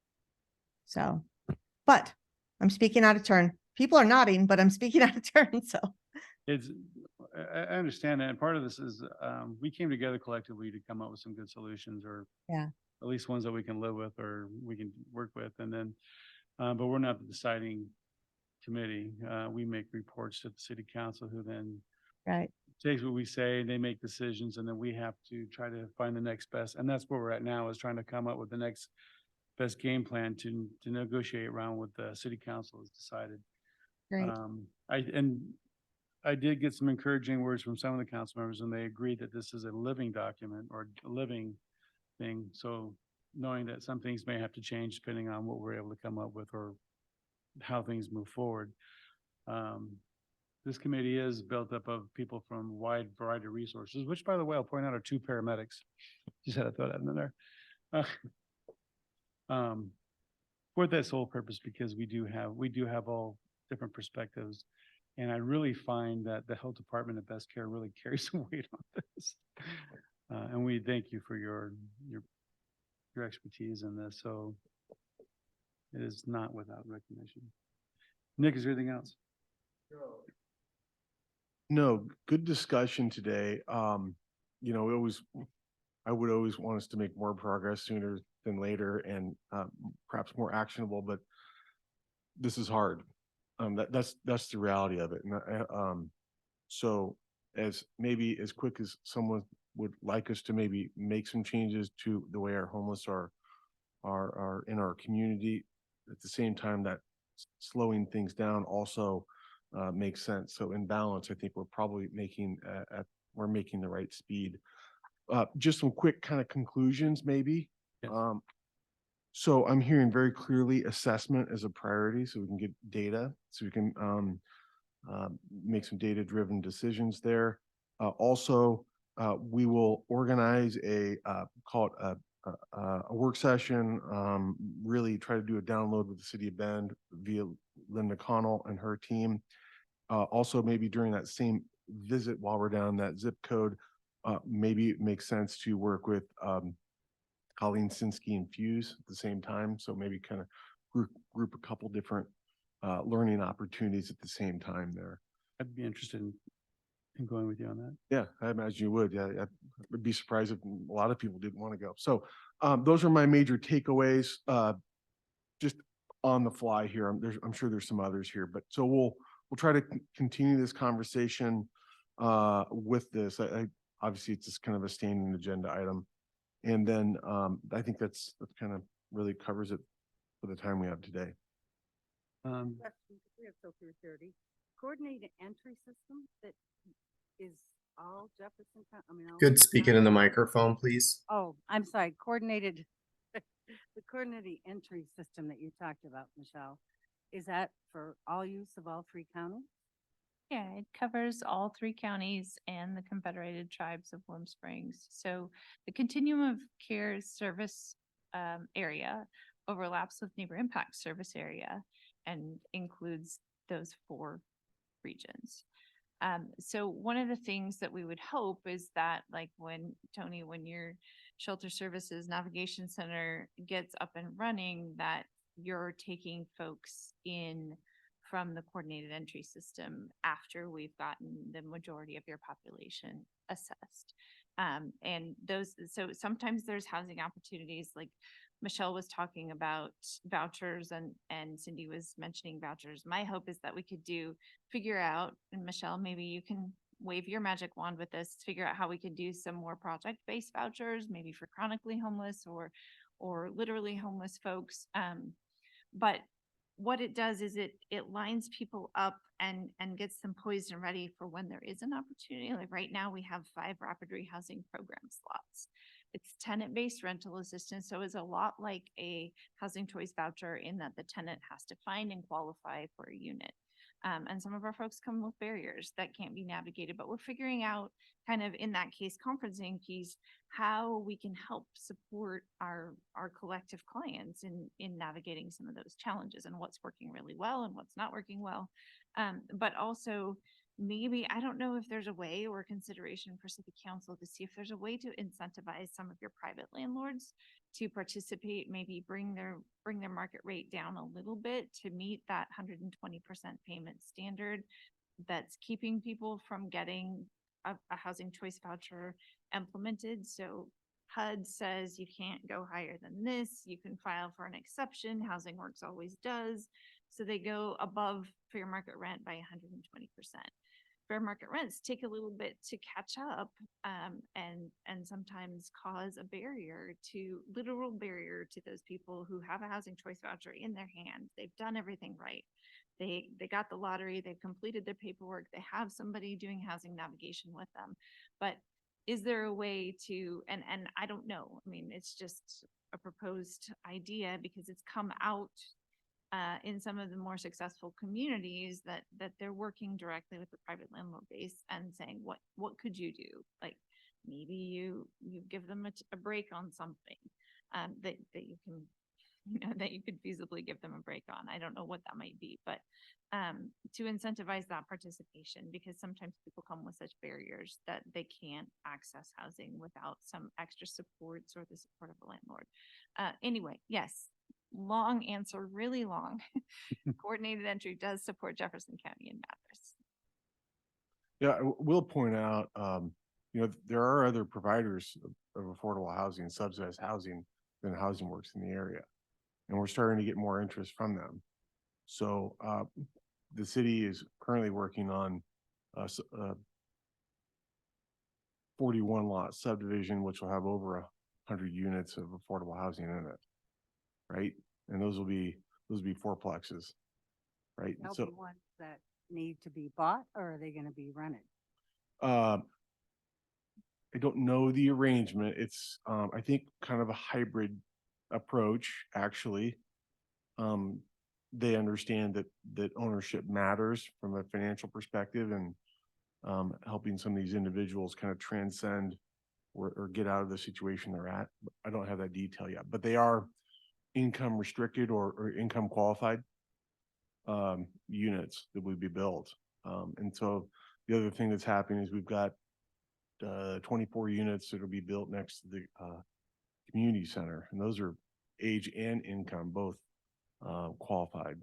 So, but I'm speaking out of turn. People are nodding, but I'm speaking out of turn. So
It's, I understand that. And part of this is, we came together collectively to come up with some good solutions, or
yeah,
at least ones that we can live with or we can work with. And then, but we're not the deciding committee. We make reports to the city council, who then
right.
takes what we say, and they make decisions, and then we have to try to find the next best. And that's where we're at now, is trying to come up with the next best game plan to negotiate around what the city council has decided.
Great.
I did get some encouraging words from some of the council members, and they agreed that this is a living document or a living thing. So knowing that some things may have to change depending on what we're able to come up with or how things move forward. This committee is built up of people from a wide variety of resources, which, by the way, I'll point out, are 2 paramedics. Just had to throw that in there. For that sole purpose, because we do have all different perspectives. And I really find that the health department at Best Care really carries some weight on this. And we thank you for your expertise in this. So it is not without recognition. Nick, is there anything else?
No, good discussion today. You know, I would always want us to make more progress sooner than later, and perhaps more actionable, but this is hard. That's the reality of it. And so as quick as someone would like us to maybe make some changes to the way our homeless are in our community, at the same time that slowing things down also makes sense. So in balance, I think we're probably making the right speed. Just some quick kind of conclusions, maybe.
Yes.
So I'm hearing very clearly assessment as a priority, so we can get data, so we can make some data-driven decisions there. Also, we will organize call it a work session, really try to do a download with the city of Bend via Linda Connell and her team. Also, maybe during that same visit, while we're down that zip code, maybe it makes sense to work with Colleen Sinsky and Fuse at the same time. So maybe kind of group a couple different learning opportunities at the same time there.
I'd be interested in going with you on that.
Yeah, I imagine you would. Yeah, I would be surprised if a lot of people didn't want to go. So those are my major takeaways. Just on the fly here. I'm sure there's some others here, but so we'll try to continue this conversation with this. Obviously it's just kind of a standing agenda item. And then I think that's kind of really covers it for the time we have today.
Question, 'cause we have so few security. Coordinated entry system that is all Jefferson County. I mean, all
Good
the
speaking in the
counties?
microphone, please.
Oh, I'm sorry, coordinated, the coordinated entry system that you talked about, Michelle, is that for all use of all 3 counties?
Yeah, it covers all 3 counties and the Confederated Tribes of Warm Springs. So the continuum of care service area overlaps with neighbor impact service area and includes those 4 regions. So one of the things that we would hope is that, like when your shelter services navigation center gets up and running, that you're taking folks in from the coordinated entry system after we've gotten the majority of your population assessed. And so sometimes there's housing opportunities, like Michelle was talking about vouchers and Cindy was mentioning vouchers. My hope is that we could figure out, and Michelle, maybe you can wave your magic wand with this, figure out how we could do some more project-based vouchers, maybe for chronically homeless or literally homeless folks. But what it does is it lines people up and gets them poised and ready for when there is an opportunity. Like right now, we have 5 rapid rehousing program slots. It's tenant-based rental assistance, so it's a lot like a housing choice voucher in that the tenant has to find and qualify for a unit. And some of our folks come with barriers that can't be navigated, but we're figuring out kind of in that case conferencing piece, how we can help support our collective clients in navigating some of those challenges and what's working really well and what's not working well. But also maybe, I don't know if there's a way or consideration for city council to see if there's a way to incentivize some of your private landlords to participate, maybe bring their market rate down a little bit to meet that 120% payment standard that's keeping people from getting a housing choice voucher implemented. So HUD says you can't go higher than this. You can file for an exception. Housing Works always does. So they go above fair market rent by 120%. Fair market rents take a little bit to catch up, and sometimes cause a literal barrier to those people who have a housing choice voucher in their hand. They've done everything right. They got the lottery, they've completed their paperwork, they have somebody doing housing navigation with them. But is there a way to, and I don't know, I mean, it's just a proposed idea because it's come out in some of the more successful communities that they're working directly with the private landlord base and saying, what could you do? Like maybe you give them a break on something that you can, that you could feasibly give them a break on. I don't know what that might be, but to incentivize that participation, because sometimes people come with such barriers that they can't access housing without some extra supports or the support of a landlord. Anyway, yes. Long answer, really long. Coordinated entry does support Jefferson County and matters.
Yeah, we'll point out, there are other providers of affordable housing and subsidized housing than Housing Works in the area. And we're starting to get more interest from them. So the city is currently working on 41 lot subdivision, which will have over 100 units of affordable housing in it. Right? And those will be fourplexes. Right?
They'll
So
be ones that need to be bought, or are they gonna be rented?
I don't know the arrangement. It's I think kind of a hybrid approach, actually. They understand that ownership matters from a financial perspective, and helping some of these individuals kind of transcend or get out of the situation they're at. I don't have that detail yet, but they are income restricted or income qualified units that would be built. And so the other thing that's happening is we've got 24 units that will be built next to the community center, and those are age and income both qualified.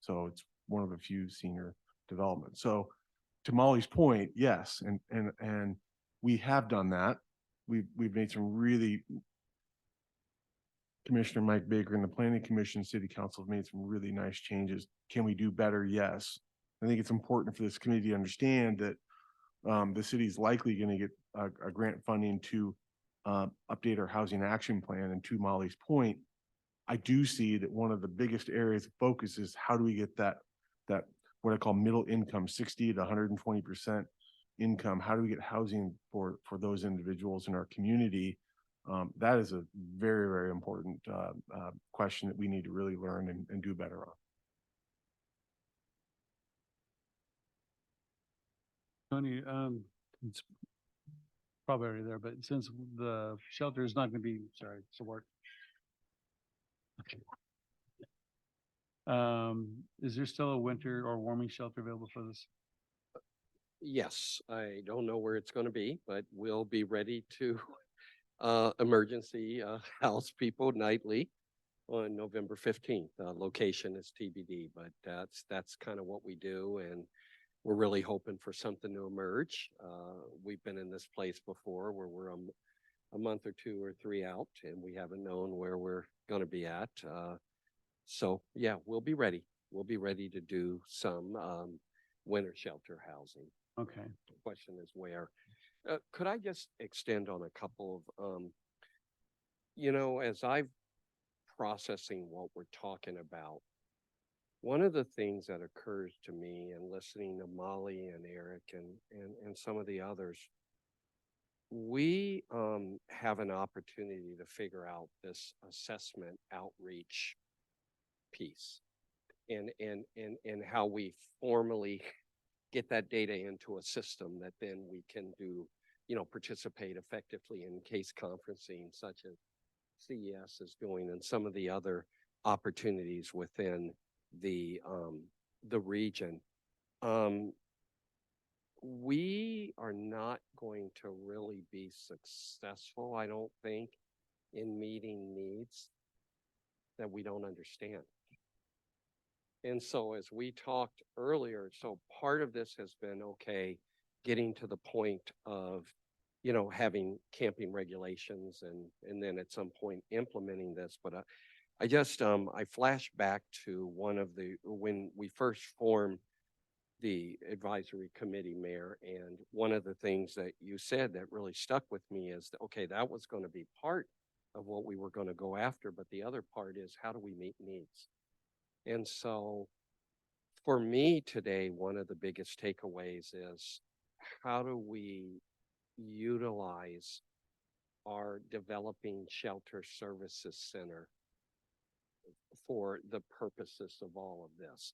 So it's one of a few senior developments. So to Molly's point, yes, and we have done that. We've made some really, Commissioner Mike Baker and the Planning Commission, City Council have made some really nice changes. Can we do better? Yes. I think it's important for this committee to understand that the city is likely going to get a grant funding to update our housing action plan. And to Molly's point, I do see that one of the biggest areas of focus is how do we get that what I call middle income, 60 to 120% income. How do we get housing for those individuals in our community? That is a very, very important question that we need to really learn and do better on.
Tony, it's probably already there, but since the shelter is not going to be, sorry, support. Okay. Is there still a winter or warming shelter available for this?
Yes, I don't know where it's going to be, but we'll be ready to emergency house people nightly on November 15th. Location is TBD, but that's kind of what we do, and we're really hoping for something to emerge. We've been in this place before where we're a month or two or three out, and we haven't known where we're gonna be at. So yeah, we'll be ready. We'll be ready to do some winter shelter housing.
Okay.
The question is where. Could I just extend on a couple of, as I've processing what we're talking about, one of the things that occurs to me and listening to Molly and Eric and some of the others, we have an opportunity to figure out this assessment outreach piece and how we formally get that data into a system that then we can do, participate effectively in case conferencing such as CES is doing and some of the other opportunities within the region. We are not going to really be successful, I don't think, in meeting needs that we don't understand. And so as we talked earlier, so part of this has been, okay, getting to the point of, having camping regulations and then at some point implementing this. But I flash back to when we first formed the advisory committee, Mayor, and one of the things that you said that really stuck with me is, okay, that was going to be part of what we were going to go after, but the other part is how do we meet needs? And so for me today, one of the biggest takeaways is how do we utilize our developing shelter services center for the purposes of all of this.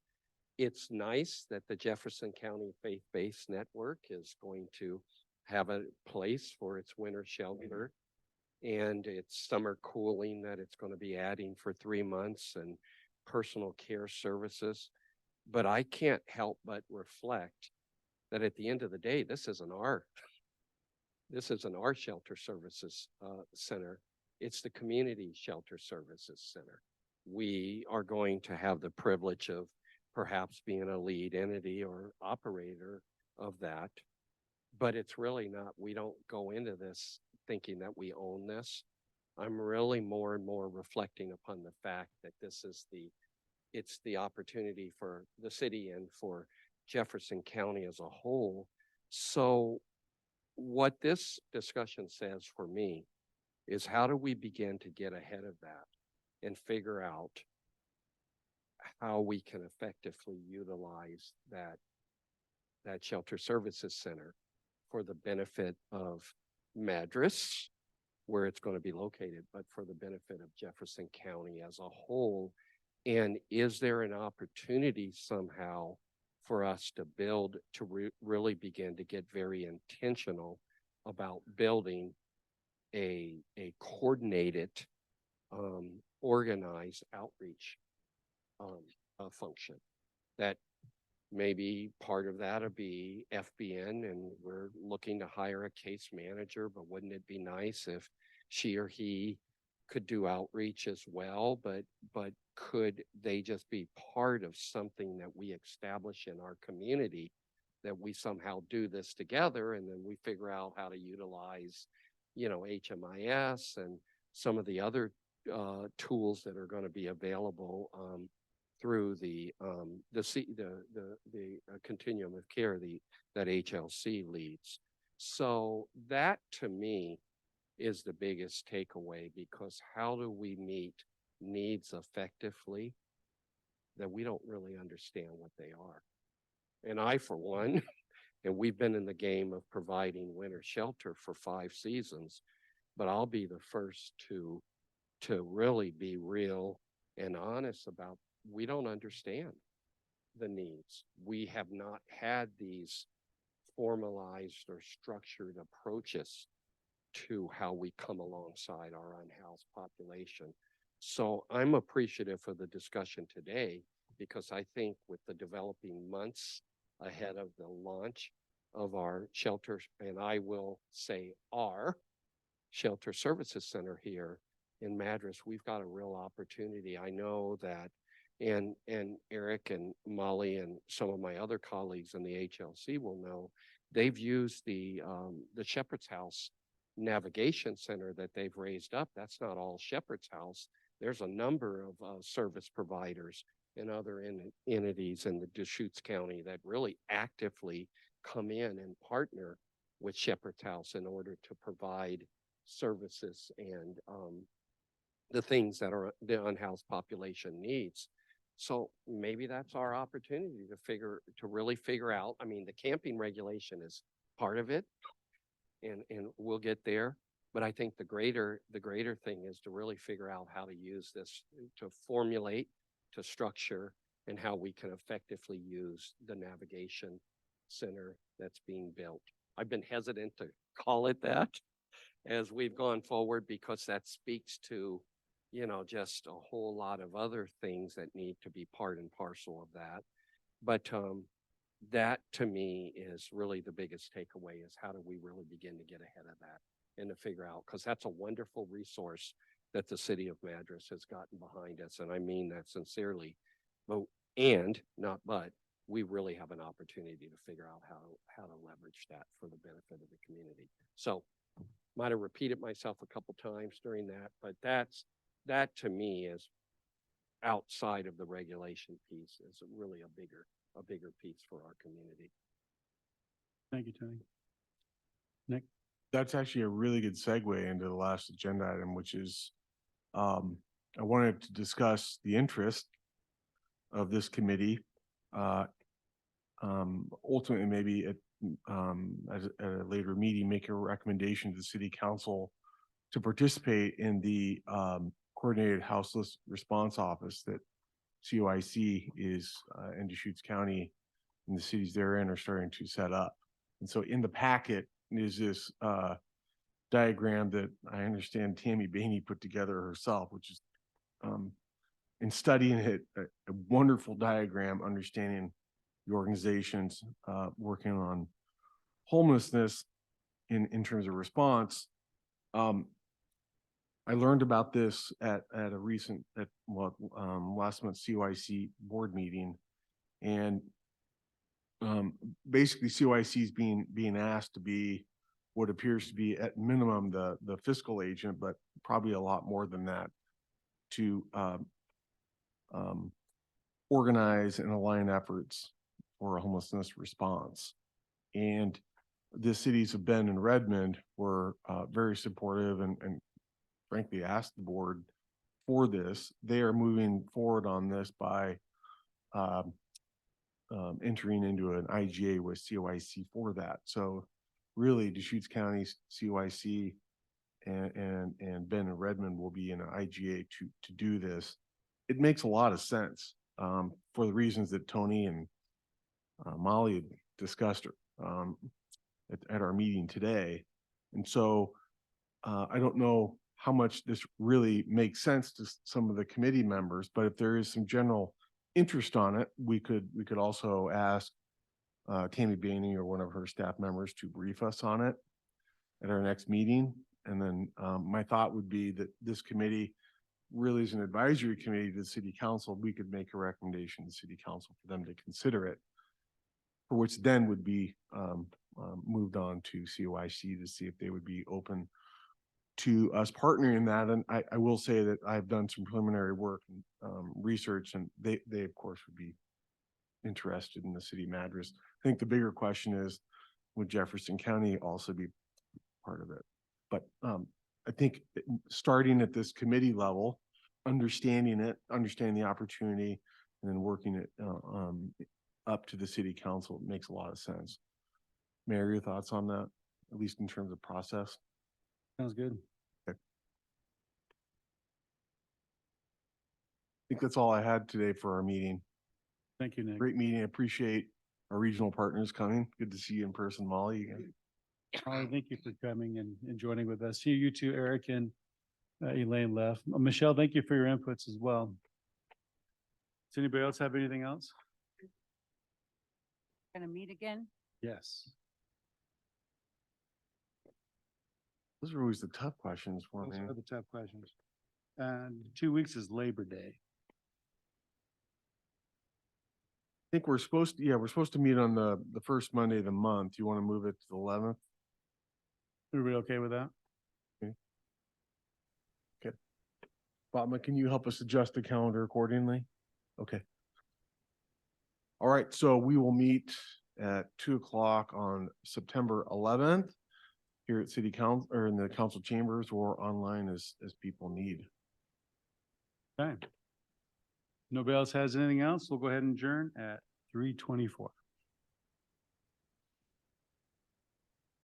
It's nice that the Jefferson County Faith-Based Network is going to have a place for its winter shelter and its summer cooling that it's going to be adding for 3 months and personal care services. But I can't help but reflect that at the end of the day, this isn't our shelter services center. It's the community shelter services center. We are going to have the privilege of perhaps being a lead entity or operator of that, but it's really not, we don't go into this thinking that we own this. I'm really more and more reflecting upon the fact that it's the opportunity for the city and for Jefferson County as a whole. So what this discussion says for me is how do we begin to get ahead of that and figure out how we can effectively utilize that shelter services center for the benefit of Madras, where it's going to be located, but for the benefit of Jefferson County as a whole. And is there an opportunity somehow for us to build, to really begin to get very intentional about building a coordinated, organized outreach function that maybe part of that would be FBN, and we're looking to hire a case manager, but wouldn't it be nice if she or he could do outreach as well, but could they just be part of something that we establish in our community, that we somehow do this together and then we figure out how to utilize, HMIS and some of the other tools that are going to be available through the continuum of care that HLC leads. So that to me is the biggest takeaway, because how do we meet needs effectively that we don't really understand what they are? And I, for one, and we've been in the game of providing winter shelter for 5 seasons, but I'll be the first to really be real and honest about, we don't understand the needs. We have not had these formalized or structured approaches to how we come alongside our unhoused population. So I'm appreciative of the discussion today, because I think with the developing months ahead of the launch of our shelter, and I will say our shelter services center here in Madras, we've got a real opportunity. I know that, and Eric and Molly and some of my other colleagues in the HLC will know, they've used the Shepherd's House navigation center that they've raised up, that's not all Shepherd's House. There's a number of service providers and other entities in the Deschutes County that really actively come in and partner with Shepherd's House in order to provide services and the things that the unhoused population needs. So maybe that's our opportunity to really figure out. I mean, the camping regulation is part of it, and we'll get there. But I think the greater thing is to really figure out how to use this to formulate, to structure, and how we can effectively use the navigation center that's being built. I've been hesitant to call it that as we've gone forward because that speaks to, just a whole lot of other things that need to be part and parcel of that. But that to me is really the biggest takeaway, is how do we really begin to get ahead of that and to figure out, because that's a wonderful resource that the city of Madras has gotten behind us. And I mean that sincerely, but we really have an opportunity to figure out how to leverage that for the benefit of the community. So might have repeated myself a couple times during that, but that to me is outside of the regulation piece, is really a bigger piece for our community.
Thank you, Tony. Nick?
That's actually a really good segue into the last agenda item, which is I wanted to discuss the interest of this committee. Ultimately, maybe at a later meeting, make a recommendation to the city council to participate in the coordinated houseless response office that COIC is in Deschutes County and the cities therein are starting to set up. And so in the packet is this diagram that I understand Tammy Bainey put together herself, which is in studying it, a wonderful diagram, understanding the organizations working on homelessness in terms of response. I learned about this at a recent, last month's COIC board meeting, and basically COIC is being asked to be what appears to be at minimum the fiscal agent, but probably a lot more than that, to organize and align efforts for a homelessness response. And the cities of Bend and Redmond were very supportive and frankly asked the board for this. They are moving forward on this by entering into an IGA with COIC for that. So really Deschutes County, COIC, and Bend and Redmond will be in an IGA to do this. It makes a lot of sense for the reasons that Tony and Molly discussed at our meeting today. And so I don't know how much this really makes sense to some of the committee members, but if there is some general interest on it, we could also ask Tammy Bainey or one of her staff members to brief us on it at our next meeting. And then my thought would be that this committee really is an advisory committee to the city council. We could make a recommendation to the city council for them to consider it, for which then would be moved on to COIC to see if they would be open to us partnering in that. And I will say that I've done some preliminary work and research, and they of course would be interested in the city of Madras. I think the bigger question is, would Jefferson County also be part of it? But I think starting at this committee level, understanding the opportunity, and then working it up to the city council makes a lot of sense. Mayor, your thoughts on that, at least in terms of process?
Sounds good.
Okay. I think that's all I had today for our meeting.
Thank you, Nick.
Great meeting. I appreciate our regional partners coming. Good to see you in person, Molly. Again.
Thank you for coming and joining with us. See you too, Eric, and Elaine left. Michelle, thank you for your inputs as well. Does anybody else have anything else?
Gonna meet again?
Yes.
Those are always the tough questions for
Those
me.
are the tough questions. And 2 weeks is Labor Day.
I think we're supposed to meet on the first Monday of the month. You want to move it to the 11th?
Everybody okay with that?
Botman, can you help us adjust the calendar accordingly? Okay. All right, so we will meet at 2 o'clock on September 11th here at City Council or in the council chambers or online as people need.
Okay. Nobody else has anything else? We'll go ahead and adjourn at 3:24.